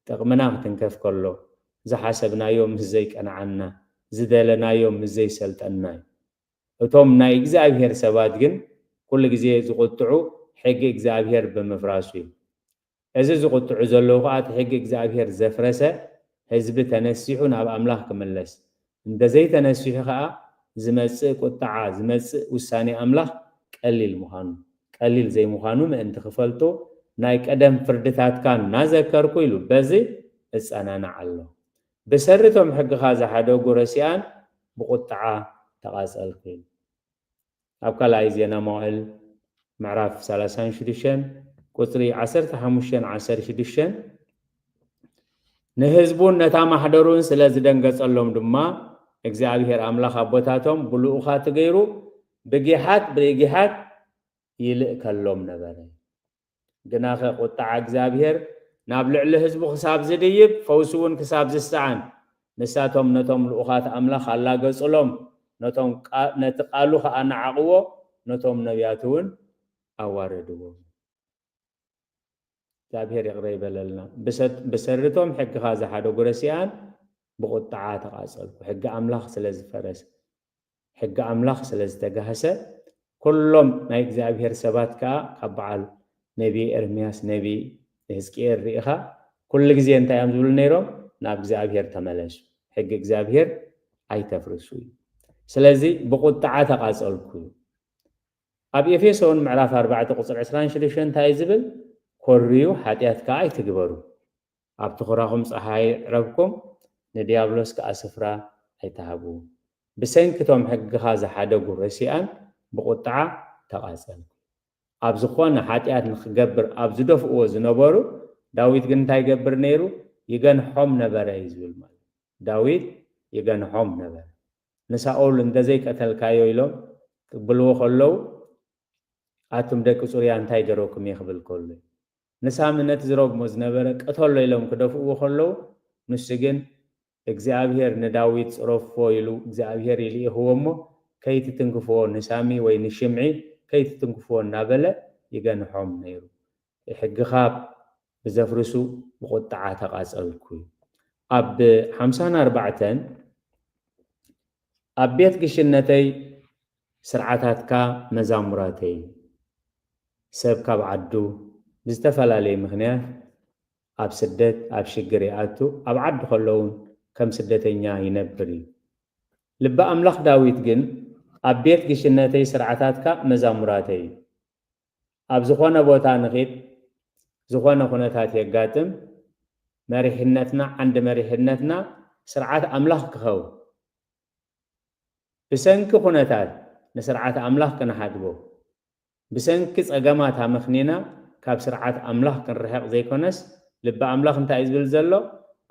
S1: ጥቕምና ክትንከፍ ከሎ ዝሓሰብናዮም ምስ ዘይቀንዓና ዝደለናዮም ምስ ዘይሰልጠና እቶም ናይ እግዚአብሔር ሰባት ግን ኩሉ ግዜ ዝቁጥዑ ሕጊ እግዚአብሔር ብምፍራሱ እዩ እዚ ዝቁጥዑ ዘለዉ ከዓ እቲ ሕጊ እግዚአብሔር ዘፍረሰ ህዝቢ ተነሲሑ ናብ አምላኽ ክምለስ እንደዘይ ተነሲሑ ከዓ ዝመጽእ ቁጥዓ ዝመጽእ ውሳኔ አምላኽ ቀሊል ምዃኑ ቀሊል ዘይምዃኑ ምእንቲ ክፈልጡ ናይ ቀደም ፍርድታትካ እናዘከርኩ ኢሉ በዚ እጸናናዕ ኣሎ ብሰርቶም ሕግኻ ዝሓደጉ ረሲኣን ብቁጥዓ ተቃጸልኩ ኢሉ ኣብ ካልኣይ ዜና መዋዕል ምዕራፍ 36 ቁጥሪ 15-16 ንህዝቡን ነታ ማሕደሩን ስለ ዝደንገጸሎም ድማ እግዚአብሔር አምላኽ ኣቦታቶም ብልኡኻት ገይሩ ብጊሓት ይልእ ከሎም ነበረ ግናኸ ቁጥዓ እግዚአብሔር ናብ ልዕሊ ህዝቡ ክሳብ ዝድይብ ፈውሲ እውን ክሳብ ዝሰዓን ንሳቶም ነቶም ልኡኻት አምላኽ ኣላገጽሎም ነቶም ነቲ ቃሉ ከዓ ነዓቕዎ ነቶም ነቢያት እውን ኣዋረድዎ እግዚአብሔር ይቕረ ይበለልና ብሰርቶም ሕግኻ ዝሓደጉ ረሲኣን ብቁጥዓ ተቃጸልኩ ሕጊ አምላኽ ስለ ዝፈረሰ ሕጊ አምላኽ ስለ ዝተጋህሰ ኩሎም ናይ እግዚአብሔር ሰባት ከዓ ካብ በዓል ነቢ ኤርምያስ ነቢ ሕዝቅኤል ሪኢኻ ኩሉ ግዜ እንታይ እዮም ዝብሉ ነይሮም ናብ እግዚአብሔር ተመለሱ ሕጊ እግዚአብሔር ኣይተፍርሱ እዩ ስለዚ ብቁጥዓ ተቃጸልኩ ኣብ ኤፌሶን ምዕራፍ 4 ቁጽሪ 26 እንታይ ዝብል ኮርዩ ኃጢአት ከዓ ኣይትግበሩ ኣብቲ ኹራኹም ፀሓይ ረብኩም ንዲያብሎስ ከዓ ስፍራ ኣይተሃቡ ብሰንኪቶም ሕግኻ ዝሓደጉ ረሲኣን ብቁጥዓ ተቃጸልኩ ኣብ ዝኾነ ኃጢአት ንክገብር ኣብ ዝደፍእዎ ዝነበሩ ዳዊት ግን እንታይ ይገብር ነይሩ ይገንሖም ነበረ እዩ ዝብል ማለት ዳዊት ይገንሖም ነበረ ንሳኦል እንደዘይ ቀተልካዮ ኢሎም ክብልዎ ከለዉ ኣቱም ደቂ ጹርያ እንታይ ገረኩም ይኽብል ከሎ ንሳምነት ዝረግሞ ዝነበረ ቀተሎ ኢሎም ክደፍእዎ ከለዉ ንሱ ግን እግዚአብሔር ንዳዊት ጽረፎ ኢሉ እግዚአብሔር ይልኢኽዎ እሞ ከይትትንክፍዎ ንሳሚ ወይ ንሽምዒ ከይትትንክፍዎ እናበለ ይገንሖም ነይሩ ሕግኻ ብዘፍርሱ ብቁጥዓ ተቃጸልኩ ኣብ 54 ኣብ ቤት ግሽነተይ ስርዓታትካ መዛሙራተይ ሰብ ካብ ዓዱ ብዝተፈላለየ ምኽንያት ኣብ ስደት ኣብ ሽግር ይኣቱ ኣብ ዓዱ ከለውን ከም ስደተኛ ይነብር እዩ ልበ አምላኽ ዳዊት ግን ኣብ ቤት ግሽነተይ ስርዓታትካ መዛሙራተይ ኣብ ዝኾነ ቦታ ንኺድ ዝኾነ ኩነታት የጋጥም መሪሕነትና ዓንዲ መሪሕነትና ስርዓት አምላኽ ክኸው ብሰንኪ ኩነታት نسرعات أملاح كنا حادبو بسنكس أجمعات همخنينا كاب سرعات أملاح كن رحق زي كونس لبا أملاح انت عايز بالزلو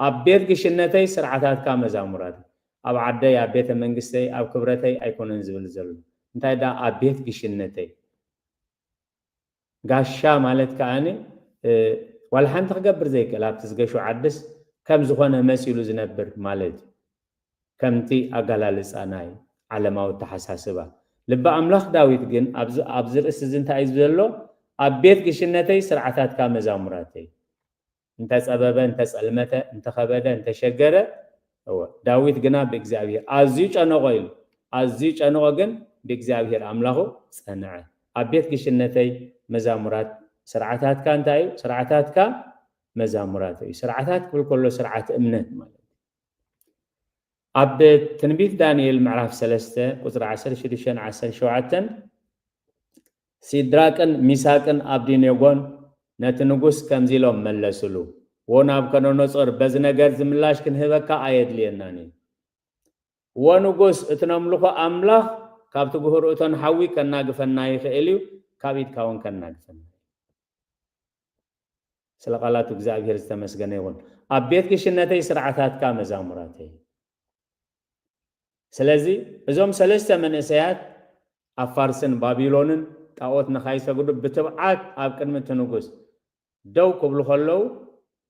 S1: أبيت قشنتي سرعاتات كام زامرات أب عدي أبيت منجستي أب كبرتي أيكون انزل زلو انت دا أبيت قشنتي قاشا مالت كأني والحين تقبر زي كلا بتسقشو عدس كم زخونه مسيلو زنبر مالت كمتي أقلالس أناي على ما وتحساسبا لبا أملاخ داويت جن أبزر السزن تعيز بزلو أبيت قشنتي سرعتات كام زامراتي انت سببا انت سألمته انت خبدا انت شجرة هو داويت جنا بإجزابير أزيج أنا غيل أزيج أنا غن بإجزابير أملاخو سنعه أبيت قشنتي مزامرات سرعتات كان تاي سرعتات كا مزامراتي سرعتات كل سرعات أمنت مالت أب تنبيت دانيال معرف سلسته قصر 10 شديشان 10 شوعتن سيدراكن ميساكن أبدين يقون نتنقص كمزيلهم ملسلو وناب كانوا نصر بزنجر زملاش كن هبكا آيات ليناني ونقص اتنملخو أملاخ كابتو بهور اتن حوي كنا قفنا يخيليو كابيت كاون كنا قفنا سلقالات እግዚአብሔር ተመስገነ ይሁን አቤት ግሽነተይ ስርዓታት ካ መዛሙራተይ ስለዚህ እዞም ሰለስተ መንእሰያት አፋርስን ባቢሎንን ጣዖት ንኻይሰግዱ ብትብዓት ኣብ ቅድሚ ንጉስ ደው ክብሉ ከለው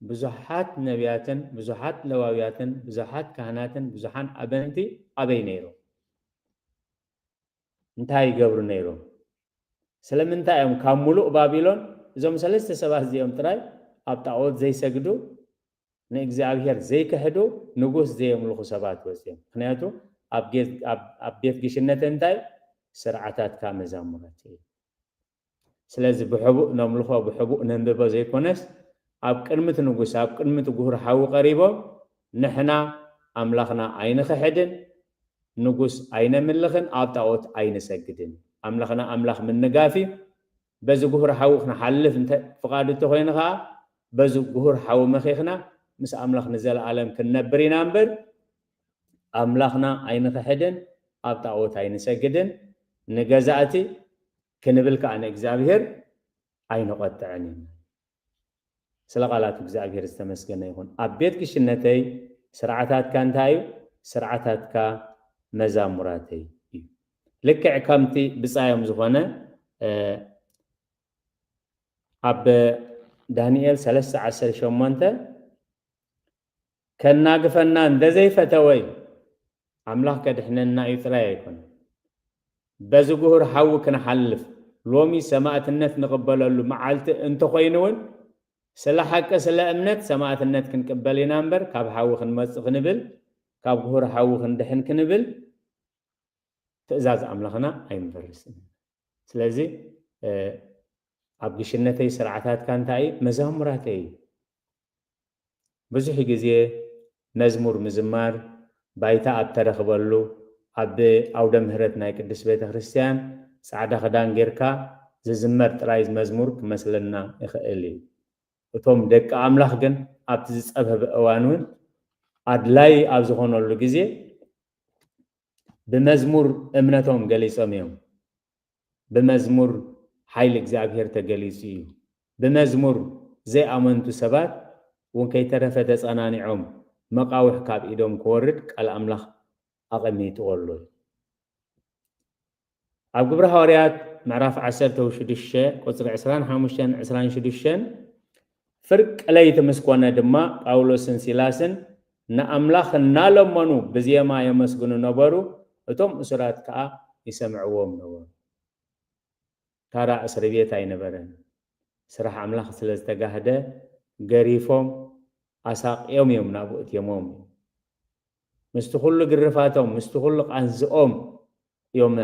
S1: ብዙሓት ነቢያትን ብዙሓት ለዋውያትን ብዙሓት ካህናትን ብዙሓን ኣበንቲ ኣበይ ነይሮም እንታይ ይገብሩ ነይሮም ስለምንታይ እዮም ካብ ሙሉእ ባቢሎን እዞም ሰለስተ ሰባት እዚኦም ጥራይ ኣብ ጣዖት ዘይሰግዱ ንእግዚአብሔር ዘይክሕዱ ንጉስ ዘይምልኹ ሰባት ወስዮም ምክንያቱ ኣብ ቤት ግሽነት እንታይ ስርዓታት ካ መዛሙራት እዩ ስለዚ ብሕቡእ ነምልኾ ብሕቡእ ነንብቦ ዘይኮነስ ኣብ ቅድሚት ንጉስ ኣብ ቅድሚት ጉህር ሓዊ ቀሪቦም ንሕና ኣምላኽና ኣይንኽሕድን ንጉስ ኣይነምልኽን ኣብ ጣዖት ኣይንሰግድን ኣምላኽና ኣምላኽ ምንጋፊ በዚ ጉህር ሓዊ ክነሓልፍ ፍቓድ እንተኮይኑ ከዓ በዚ ጉህር ሓዊ መኺኽና ምስ ኣምላኽ ንዘለኣለም ክንነብር ኢና እምበር ኣምላኽና ኣይንኽሕድን ኣብ ጣዖት ኣይንሰግድን ንገዛእቲ ክንብል ከዓ ንእግዚአብሔር ኣይንቆጥዕን ኢና ስለ ቃላት እግዚአብሔር ዝተመስገነ ይሁን ኣብ ቤት ግሽነተይ ስርዓታትካ እንታይ እዩ ስርዓታትካ መዛሙራተይ እዩ ልክዕ ከምቲ ብፃዮም ዝኾነ ኣብ ዳንኤል 3:18 ከናግፈና እንደዘይፈተወይ ኣምላኽ ከድሕነና እዩ ጥራይ ኣይኮነ በዚ ጉህር ሓዊ ክንሓልፍ ሎሚ ሰማዕትነት ንቕበለሉ መዓልቲ እንተኮይኑ እውን ስለ ሓቂ ስለ እምነት ሰማዕትነት ክንቅበል ኢና እምበር ካብ ሓዊ ክንመፅእ ክንብል ካብ ጉህር ሓዊ ክንድሕን ክንብል ትእዛዝ ኣምላኽና ኣይንፈርስን ስለዚ ኣብ ግሽነተይ ስርዓታትካ እንታይ መዛሙራተይ ብዙሕ ግዜ መዝሙር ምዝማር ባይታ ኣብ ተረኽበሉ ኣብ ኣውደ ምህረት ናይ ቅዱስ ቤተ ክርስቲያን ጻዕዳ ክዳን ጌርካ ዝዝመር ጥራይ መዝሙር ክመስለና ይኽእል እዩ እቶም ደቂ ኣምላኽ ግን ኣብቲ ዝፀበበ እዋን እውን ኣድላይ ኣብ ዝኾነሉ ግዜ ብመዝሙር እምነቶም ገሊፆም እዮም ብመዝሙር ሓይሊ እግዚአብሔር ተገሊጹ እዩ ብመዝሙር ዘይኣመንቱ ሰባት እውን ከይተረፈ ተጸናኒዖም መቃውሕ ካብ ኢዶም ክወርድ ቃል ኣምላኽ ኣቐሚጥዎሉ ኣብ ግብረ ሐዋርያት ምዕራፍ 16 ቁፅሪ 25-26 ፍርቅ ለይቲ ምስኮነ ድማ ጳውሎስን ሲላስን ንኣምላኽ እናለመኑ ብዜማ የመስግኑ ነበሩ እቶም እሱራት ከዓ ይሰምዕዎም ነበሩ ታራ እስር ቤት ኣይነበረን ስራሕ ኣምላኽ ስለ ዝተጋህደ ገሪፎም ኣሳቅዮም እዮም ናብኡ እትየሞም ምስቲ ኩሉ ግርፋቶም ምስቲ ኩሉ ቃንዝኦም እዮም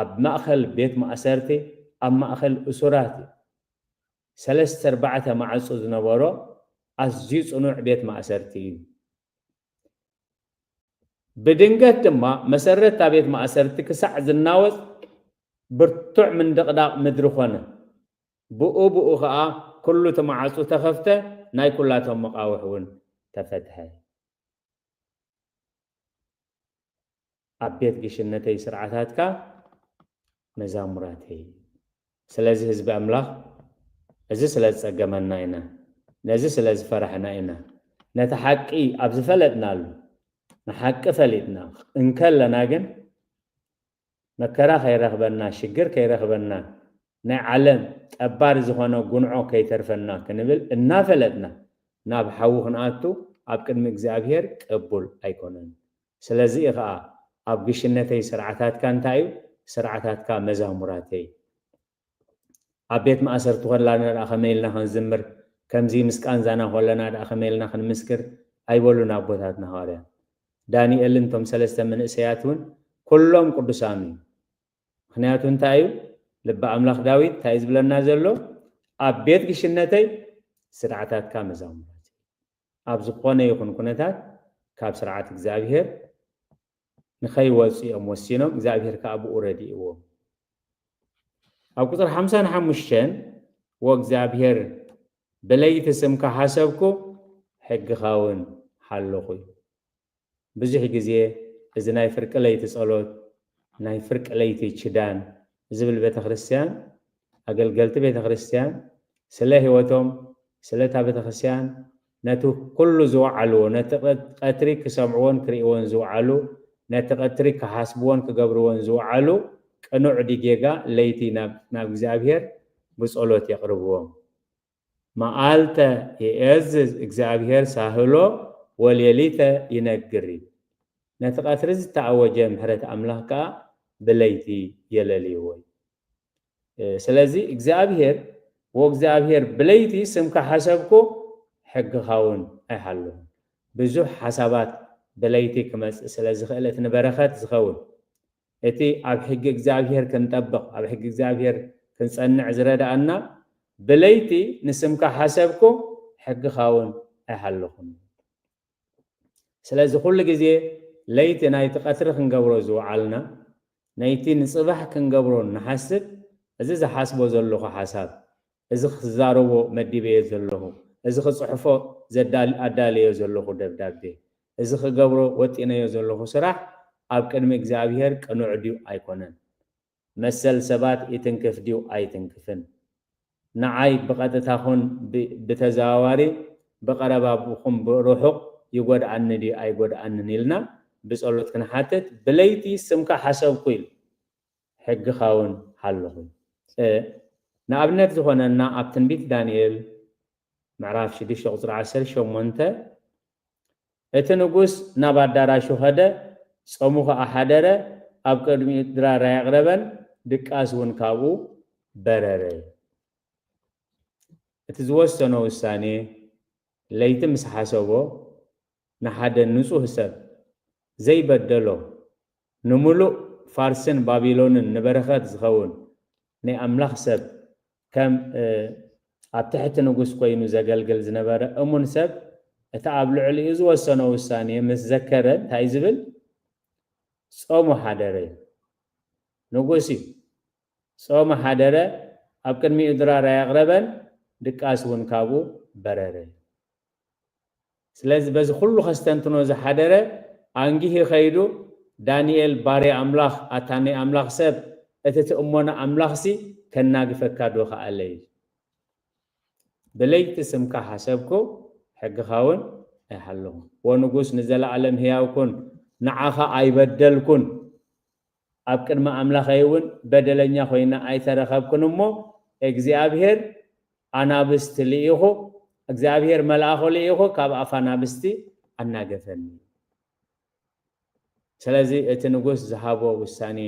S1: ኣብ ማእኸል ቤት ማእሰርቲ ኣብ ማእኸል እሱራት 3-4 ማዕፁ ዝነበሮ ኣዝዩ ፅኑዕ ቤት ማእሰርቲ እዩ ብድንገት ድማ መሰረት ቤት ማእሰርቲ ክሳዕ ዝናወፅ ብርቱዕ ምን ደቕዳቕ ምድሪ ኾነ ብኡ ከዓ ኩሉ ተማዓፁ ተኸፍተ ናይ ኩላቶም መቃውሕ እውን ተፈትሐ ኣብ ቤት ግሽነተይ ስርዓታትካ መዛሙራተይ ስለዚህ ህዝቢ ኣምላኽ እዚ ስለ ዝጸገመና ኢና ነዚ ስለ ዝፈራሕና ኢና ነቲ ሓቂ ኣብ ዝፈለጥናሉ ንሓቂ ፈሊጥና እንከለና ግን መከራ ከይረኽበና ሽግር ከይረኽበና ናይ ዓለም ጠባር ዝኾነ ጉንዖ ከይተርፈና ክንብል እናፈለጥና ናብ ሓዊ ክንኣቱ ኣብ ቅድሚ እግዚኣብሔር ቅቡል ኣይኮነን ስለዚ ከዓ ኣብ ግሽነተይ ስርዓታትካ እንታይ እዩ ስርዓታትካ መዛሙራተይ ኣብ ቤት ማእሰርቲ ኮላና ደኣ ከመይ ኢልና ክንዝምር ከምዚ ምስቃን ዛና ኮለና ደኣ ከመይ ኢልና ክንምስክር ኣይበሉን ኣቦታትና ሐዋርያት ዳንኤልን ቶም ሰለስተ መንእሰያት እውን ኩሎም ቅዱሳን እዩ ምክንያቱ እንታይ እዩ ልበ ኣምላኽ ዳዊት እንታይ ዝብለና ዘሎ ኣብ ቤት ግሽነተይ ስርዓታትካ መዛሙራተይ ኣብ ዝኾነ ይኹን ኩነታት ካብ ስርዓት እግዚኣብሔር ንኸይወፅኦም ወሲኖም እግዚኣብሔር ከዓ ብኡ ረዲእዎም ኣብ ቁጥር 55 ወእግዚኣብሔር ብለይቲ ስምካ ሓሰብኩ ሕግኻውን ሓለኹ እዩ ብዙሕ ግዜ እዚ ናይ ፍርቂ ለይቲ ጸሎት ናይ ፍርቂ ለይቲ ችዳን ዝብል ቤተ ክርስቲያን ኣገልገልቲ ቤተ ክርስቲያን ስለ ህይወቶም ስለታ ቤተ ክርስቲያን ነቲ ኩሉ ዝወዓልዎ ነቲ ቀትሪ ክሰምዕዎን ክርእዎን ዝወዓሉ ነቲ ቀትሪ ክሓስብዎን ክገብርዎን ዝወዓሉ ቅኑዕ ዲጌጋ ለይቲ ናብ እግዚኣብሔር ብጸሎት የቕርብዎም መዓልተ የእዝዝ እግዚኣብሔር ሳህሎ ወሌሊተ ይነግር ነቲ ቀትሪ ዝተኣወጀ ምሕረት ኣምላኽ ከዓ ብለይቲ የለልይዎ ስለዚ እግዚኣብሔር ወእግዚኣብሔር ብለይቲ ስምካ ሓሰብኩ ሕግኻውን ኣይሓለኹን ብዙሕ ሓሳባት ብለይቲ ክመጽእ ስለ ዝኽእል እቲ ንበረኸት ዝኸውን እቲ ኣብ ሕጊ እግዚኣብሔር ክንጠብቕ ኣብ ሕጊ እግዚኣብሔር ክንጸንዕ ዝረዳእና ብለይቲ ንስምካ ሓሰብኩ ሕግኻውን ኣይሓለኹን ስለዚ ኩሉ ግዜ ለይቲ ናይቲ ቀትሪ ክንገብሮ ዝወዓልና ናይቲ ንጽባሕ ክንገብሮ ንሓስብ እዚ ዝሓስቦ ዘለኹ ሓሳብ እዚ ክዛረቦ መዲበዮ ዘለኹ እዚ ክጽሕፎ ኣዳልዮ ዘለኹ ደብዳቤ እዚ ክገብሮ ወጢነዮ ዘለኹ ስራሕ ኣብ ቅድሚ እግዚኣብሔር ቅኑዕ ድዩ ኣይኮነን መሰል ሰባት ይትንክፍ ድዩ ኣይትንክፍን ንዓይ ብቐጥታኹን ብተዘዋዋሪ ብቐረባኹም ብርሑቕ ይጎድኣኒ ድዩ ኣይጎድኣንን ኢልና ብጸሎት ክንሓትት ብለይቲ ስምካ ሓሰብኩ ኢሉ ሕግኻውን ሓለኹ ንኣብነት ዝኾነና ኣብ ትንቢት ዳንኤል ምዕራፍ 6 ቁፅሪ 18 እቲ ንጉስ ናብ ኣዳራሹ ኸደ ጾሙ ከዓ ሓደረ ኣብ ቅድሚኡ ድራር ኣየቕረበን ድቃስ እውን ካብኡ በረረ እቲ ዝወሰኖ ውሳኔ ለይቲ ምስ ሓሰቦ ንሓደ ንጹህ ሰብ ዘይበደሎ ንምሉእ ፋርስን ባቢሎንን ንበረኸት ዝኸውን ናይ ኣምላኽ ሰብ ከም ኣብ ትሕቲ ንጉስ ኮይኑ ዘገልግል ዝነበረ እሙን ሰብ እቲ ኣብ ልዕሊኡ ዝወሰኖ ውሳኔ ምስ ዘከረ እንታይ ዝብል ጾሙ ሓደረ ንጉስ እዩ ጾሙ ሓደረ ኣብ ቅድሚኡ ድራር ኣየቕረበን ድቃስ እውን ካብኡ በረረ ስለዚ በዚ ኩሉ ከስተንትኖ ዝሓደረ ኣንጊሂ ኸይዱ ዳንኤል ባርያ ኣምላኽ ኣታነይ ኣምላኽ ሰብ እቲ ትእሞነ ኣምላኽሲ ከናግፈካ ዶ ከኣለ እዩ ብለይቲ ስምካ ሓሰብኩ ሕግኻውን ኣይሓለኹን ወንጉስ ንዘለዓለም ሕያውኩን ንዓኻ ኣይበደልኩን ኣብ ቅድሚ ኣምላኸይ እውን በደለኛ ኮይና ኣይተረኸብኩን እሞ እግዚኣብሔር ኣናብስቲ ልኢኹ እግዚኣብሔር መልኣኹ ልኢኹ ካብ ኣፍ ኣናብስቲ ኣናገፈኒ ስለዚ እቲ ንጉስ ዝሃቦ ውሳኔ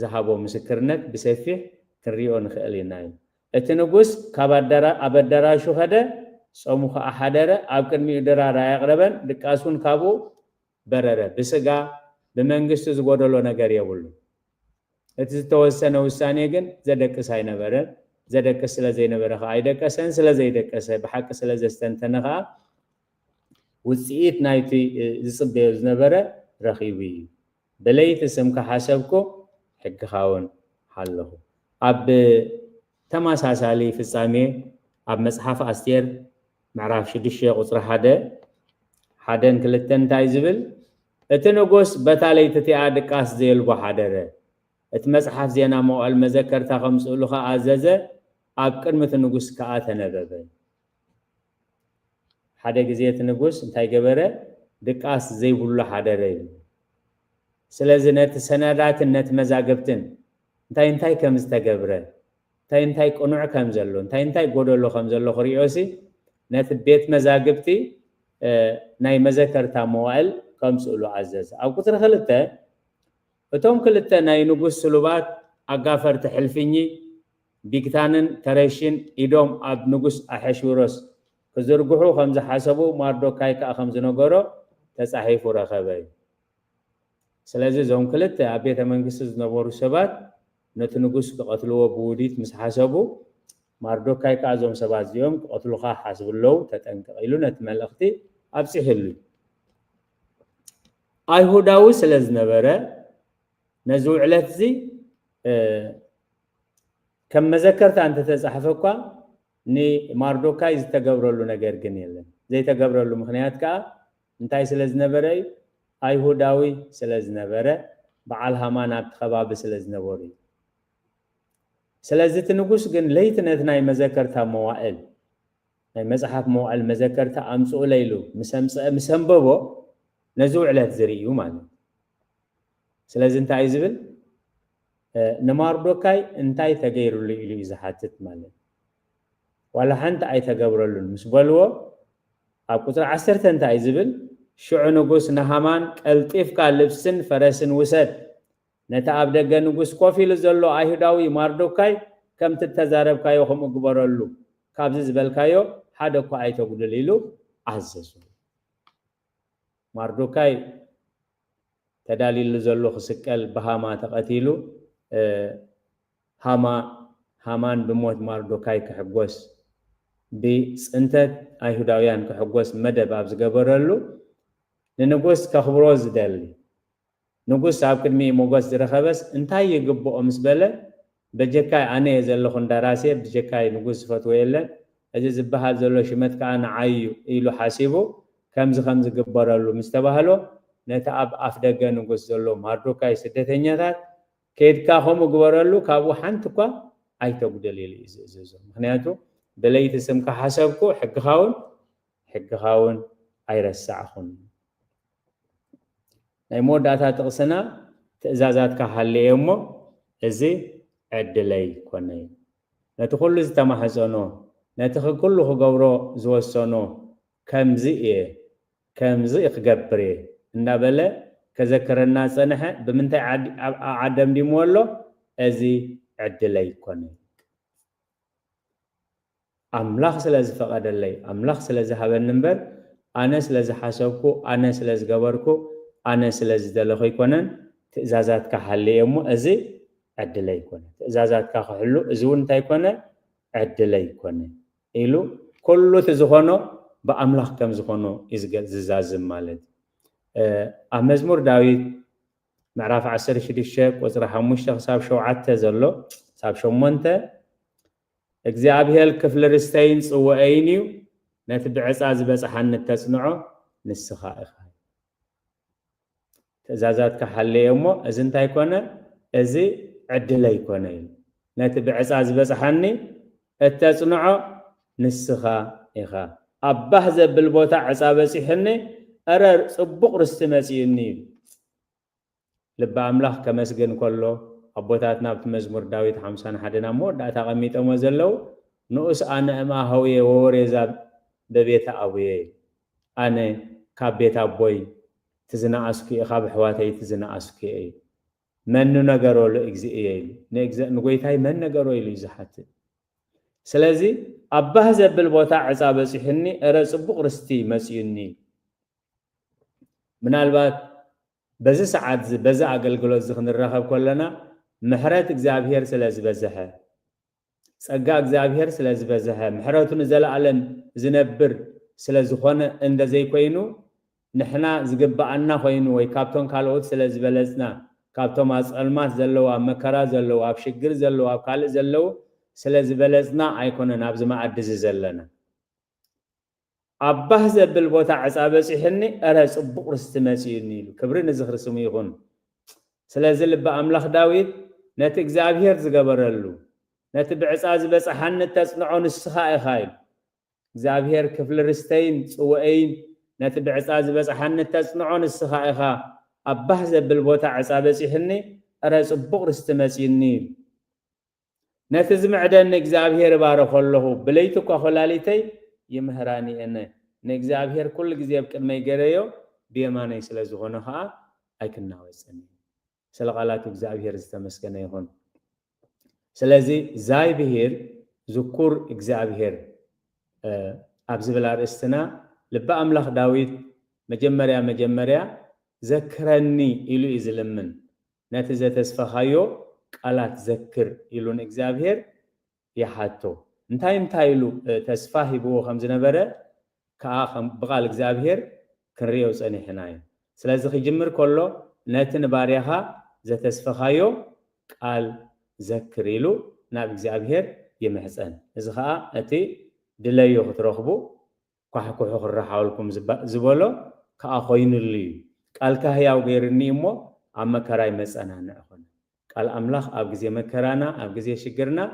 S1: ዝሃቦ ምስክርነት ብሰፊሕ ክንሪኦ ንኽእል ኢና እዩ እቲ ንጉስ ካብ ኣብ ኣዳራሹ ኸደ ጾሙ ከዓ ሓደረ ኣብ ቅድሚኡ ድራር ኣየቕረበን ድቃስ እውን ካብኡ በረረ ብስጋ ብመንግስቲ ዝጎደሎ ነገር የብሉ እቲ ዝተወሰነ ውሳኔ ግን ዘደቅስ ኣይነበረን ዘደቅስ ስለ ዘይነበረ ከዓ ኣይደቀሰን ስለ ዘይደቀሰ ብሓቂ ስለ ዘስተንተነ ከዓ ውፅኢት ናይቲ ዝጽበዮ ዝነበረ ረኺቡ እዩ ብለይቲ ስምካ ሓሰብኩ ሕግኻውን ሓለኹ ኣብ ተመሳሳሊ ፍጻሜ ኣብ መጽሓፍ ኣስቴር ምዕራፍ 6 ቁፅሪ 1 2 እንታይ ዝብል እቲ ንጉስ በታ ለይቲ እቲኣ ድቃስ ዘየልቦ ሓደረ اتمسحف زينا موال مذكرتا خمسؤلو خا عززة أبقرمة النقوس كآتا نبابا حدا جزية النقوس انتاي قبرة دقاس زي بلو حدا ريب سلازي نت سنادات نت مزاقبتن انتاي كمزتقبرة انتاي قنوع كمزلو انتاي قدولو خمزلو خريوسي نت بيت مزاقبتي ناي مذكرتا موال خمسؤلو عززة أو كتر خلطة فتوم كلتا ناي نقوس سلوبات أقافر تحلفيني بيكتانن تريشين إدوم أب نقوس أحشوروس كزرقوحو خمز حسبو ماردو كايكا خمز نقرو تساحيفو رخباي سلازي زوم كلتا أبيتا منكسز نبورو سبات نت نقوس قتلو بوديت مس حسبو ماردو كايكا زوم سبات زيوم قتلو خا حسبو اللو تتنقلو نتملختي أبسي حلو أيهوداوي سلاز نبرا نزو علت زي كم مذكرت أنت تزحفكوا ني ماردوكاي زتقبرلو نجار جنيلا زي تقبرلو مخنيات كا انتاي سلاز نبري أيهوداوي سلاز نبرا بعال همان أبتخباب سلاز نبوري سلازة نقوس جن ليت نتناي مذكرتها موائل ناي مزحف موائل مذكرتها أمسو ليلو مسمببو نزو علت زريو معنى سلازة انت عايزبل نماردوكاي انتاي تغيرو لي إلي إذا حاتت مالي ولا حنت أي تغبرلون مسبلو أب قطر عسرت انت عايزبل شعو نقوس نهامان الطيف كالبسن فرسن وسد نتا أبدأ نقوس كوفي لزلو أيهوداوي ماردوكاي كم تتزارب كايو هم اقبرلو كابزز بالكايو حدا كو أي تقدليلو عززو ماردوكاي تداليل لزلو خسكال بهاما تقتيلو هامان بموت ماردوكاي كحقوس بسنتت أيهوداويان كحقوس مدب أبز قبرلو لنقوس كخبروز دالي نقوس ساب كدمي موقوس درخبس انتاي يقبو أمسبلا بجكاي أنا يزلو خندراسي بجكاي نقوس فتويلا أجي زبها زلو شمت كأنا عايو إيلو حاسيبو خمز قبرلو مستبهلو نتا أب أفدقا نقوس زلو ماردوكاي سدتين ذات كيد كاهم قبرلو كابو حنتكوا أي تقدليل إزازو مخنياتو بليت اسم كحسبكو حق خاون أي رسعخون نايمو داتا تغسنا تأزازات كحالي يمو ازي عدلي كوني نتخل زتمحزنو نتخل كله قورو زوسونو كمزي اخقبري النابلة كذكرنا سنحة بمنتي عدم دي مولو ازي عدلي كوني أملاخ سلاز فقد اللي أملاخ سلاز هذا النمبر أنا سلاز حسبكو أنا سلاز قبركو أنا سلاز دلخي كونن تأزازات كحلي يمو أزي عدلي كونن تأزازات كحلو أزون تاي كونن عدلي كونن إلو كله تزخونو بأملاخ كم زخونو إزازم مالد مزمور داويد معرف عسر شديشك وزرح مشتغ ساب شو عدت زلو ساب شو منته እግዚአብሔር ክፍል ርስተይን ጽወአይኒው ነትብዕጻ ዝበጽሐን ተጽንዖ ንስኻ ኢኻ ትእዛዛት ከሐለየሞ እዚ እንታይ ኮነ እዚ ዕድለይ ኮነ ነትብዕጻ ዝበጽሐኒ እተጽንዖ ንስኻ ኢኻ አባህ ዘብል ቦታ ዕጻ በጽሕኒ አረ ጽቡቕ ርስቲ መጽይኒ ልበ አምላኽ ከመስገን ከሎ أبوتاتنا نابت مزمور داويد 51 نمور داتا قميطة مزلو نؤس أنا أما هوي ووريزا ببيت أبوي أنا كابيت أبوي تزنا أسكي أخاب حواتي تزنا أسكي من نقرو لإجزئي نقويتاي من نقرو إليزحات سلازي أباه زبل بوتا عصابة سيحني أرسبق رستي مسيني من البات بزي ساعات بزي أقل زخن الرخب كلنا محرات እግዚአብሔር ስለዝበዘሐ ጸጋ እግዚአብሔር ስለዝበዘሐ محراتو نزل ዓለም ዝነብር ስለዝኾነ እንደዘይ ኮይኑ ንሕና ዝግባአና ኮይኑ ወይ ካብቶን ካልኦት ስለዝበለጽና ካብቶም አጽልማት ዘለው መከራ ዘለው አብ ሽግር ዘለው አብ ካል ዘለው ስለዝበለጽና አይኮነን አብ ዝማዕድዝ ዘለና አባህ ዘብል ቦታ ዓጻበ ጽሕኒ አረ ጽቡቕ ርስቲ መጽይኒ ክብሪ ንዝኽርስሙ ይኹን ስለዚህ ልበ አምላኽ ዳዊት نت إجزابير زجبرلو نت بعصاز بس حن تصنعون السخاء خايل إجزابير كفل رستين سوئين نت بعصاز بس حن تصنعون السخاء خا أبهز بالبوتا عصابسي حني أرس بقرست مسينين نت زمعدن إجزابير بارك الله بليتك وخلاليتي يمهراني أنا نإجزابير كل جزيب كما يجريو بيمانه سلازغونها أيكنا وسني سلقالات إجزابير استمسكنا يهون سلازي زاي بهير ذكور إجزابير أبزبلار استنا لبا أملاخ داويد مجمريا ذكرني إلو إزلمن نتزة تسفخايو قالات ذكر إلون إجزابير يحاتو انتاي إلو تسفاهي بو خمز نبرة كآخم بغال إجزابير كنريو سأني حنايا سلازي خجمر كله نتن باريها ذا تسفخايو قال ذكر إلو ناب إجزابير يمحسن إذا خاء أتي دليو خطرخبو كحكو حقر حاولكم زبولو كأخوين اللي قال كهياو غيرني إمو أما كراي مسأنا نأخون قال أملاخ أبغزي مكرانا أبغزي شجرنا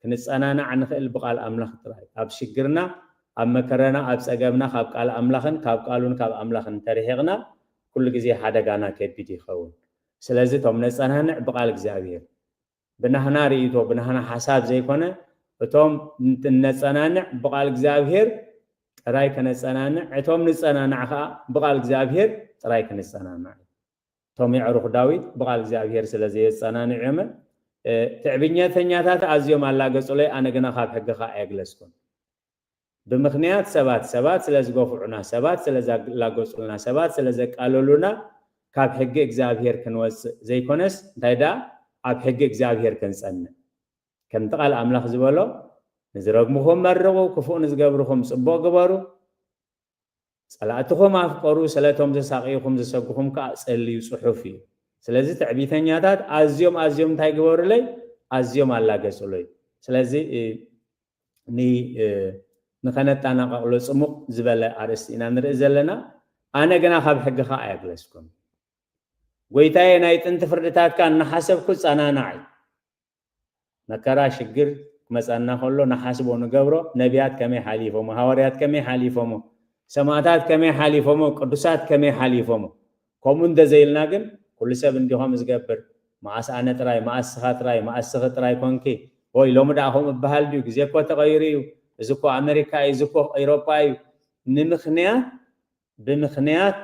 S1: كنسأنا عن خيل بقال أملاخ تراي أب شجرنا أما كرانا أب سجبنا خاب قال أملاخن خاب قالون خاب أملاخن تريحنا كل جزي حدا جانا كبيتي خون سلازي توم نسأنا بقال إجزابير بنهنا ريتو بنهنا حساب زي كونه توم نسأنا بقال إجزابير راي كنسأنا عتوم نسأنا خا بقال إجزابير راي كنسأنا توم يعرف داويد بقال إجزابير سلازي سأنا عمل تعبينيا ثنياتات أزيوم الله قصولي أنا جنا خاب حق خا أجلسكم بمخنيات سبات سلازي قفعنا سبات سلازي لا قصولنا سبات سلازي قالوا لنا كاب حق إجزابير كنوس زي كونس دايدا أب حق إجزابير كنسأنا كم تقال أملاخ زبالو نزرقمهم مرغو كفو نزقبرهم صبو قبارو صلاتهم أفقروا صلاتهم زساقيهم زساقهم كأسألي صحوفي سلازي تعبيثان ياتات أزيوم تاي قبارو لي أزيوم الله قسولي سلازي نخانت أنا قولو سموك زبالة أرستينا نرئزلنا أنا قنا خاب حقها أيقلسكم ويتاي نايت انت فردتات كان نحاسب كل أنا ناعي نكرا شجر مسألنا خلو نحاسبه نجبره نبيات كمي حليفهم هواريات كمي حليفهم سماعات كمي حليفهم قدسات كمي حليفهم كمون دزيلنا جن كل سب عندهم زجبر مع سأنة راي مع السخات راي مع السخات راي كونكي هو يلوم دعهم بهالديو زيكو تغيريو زكو أمريكا زكو أوروبا بمخنيات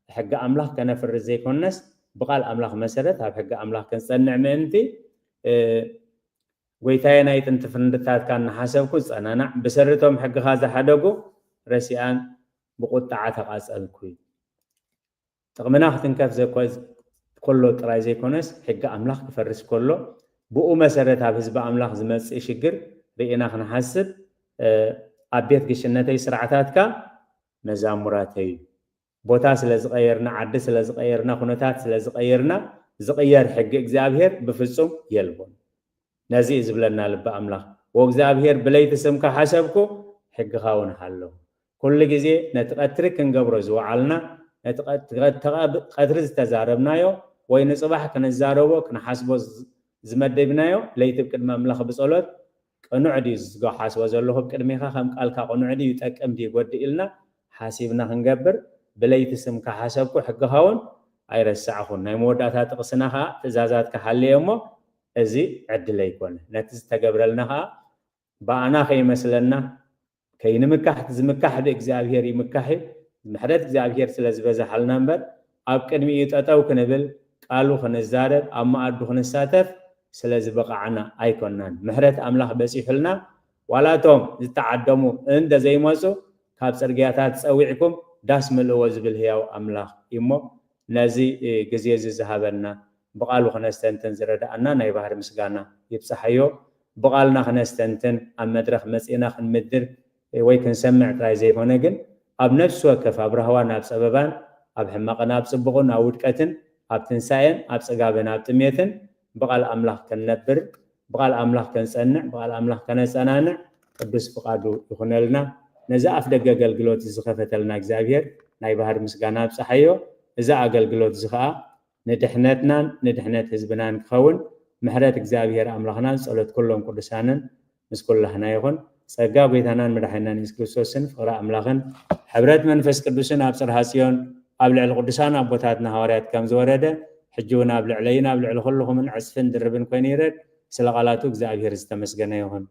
S1: حق أملاك كان في الرزق الناس بقال أملاك مسرت حق أملاك كان صنع منتي ويتاي نايت انت فندتات كان حسبكو صنانا بسرتهم حق هذا حدقو رسيان بقطعه تقاسلكوي تقمنا ختنكف زي كويس كله تراي زي كونس حق املاح كفرس كله بو مسرتها حزب املاح زمص يشجر رينا خنحسب ابيت قشنتي سرعتاتك مزامراتي بوتا سلازغيرنا عد سلازغيرنا خنتات سلازغيرنا زغير حق اغزابير بفصوم يلبون نزي زبلنا لب أملاخ وإجزابير بليت سمك حسبكو حق خاون حلو كل جزء نتقترك نجبرز وعلنا نتقترز تزاربنا يو وين صباح كنزاروبو كنحاسبو زمدبنا يو ليت بكدم أملاخ بصولت قنعدي زغا حاسبو زلوه بكدميخا خم قالكا قنعدي يتقم دي قد إلنا حاسبنا نجبر بليت سمك حسبكو حق خاون أيرسعخون نيموداتها تقسناها تزازات كحليهمو أزي عدل يكون نتز تقبلناها بأنا خي مثلنا كي نمكح تزمكح بإجزابير يمكح محرت إجزابير سلازبز حل نمبر أبكر ميت أتاو كنبل قالوا خنزارب أما أدو خنساتف سلازبق عنا أيكونان محرت أملاخ بسيحلنا ولا توم تتعدموا عند زي مازو كاب سرقياتات تسويعكم داس ملوز بالهياو أملاخ إمو نازي جزيز الزهابنا بقالو خنستنتن زردا أنا ناي بحر مسجانا يبصحيو بقالنا خنستنتن أم مدرخ مسئنا خنمدر ويكن سمع ترايزي هونجن أب نفس وكف أبرهوان أب سببان أب حماقنا أب سبقون أود كتن أب تنساين أب سجابنا أب تميتن بقال أملاح كنبر بقال أملاح كنسنع بقال أملاح كنسنانع قدس فقادو يخونلنا نزا أفدق قلقلوت زخفة لنا إجزابير ناي بحر مسجانا بصحيو إذا أقلقلوت زخاء ندحنتنا ندحنت حزبنا نكون ምሕረት እግዚአብሔር አምላኽናን ጸሎት ኩሎም ቅዱሳንን ምስ ኩላህና ይኹን ጸጋ ጎይታናን መድኃኒናን ኢየሱስ ክርስቶስን ፍቅሪ አምላኽን ሕብረት መንፈስ ቅዱስን ኣብ ጽርሐ ጽዮን ኣብ ልዕሊ ቅዱሳን ኣቦታትና ሐዋርያት ከም ዝወረደ ሕጂ እውን ኣብ ልዕለይን ኣብ ልዕሊ ኩልኹምን ዕጽፍን ድርብን ኮይኑ ይረድ ስለ ቃላቱ እግዚአብሔር ዝተመስገነ ይኹን።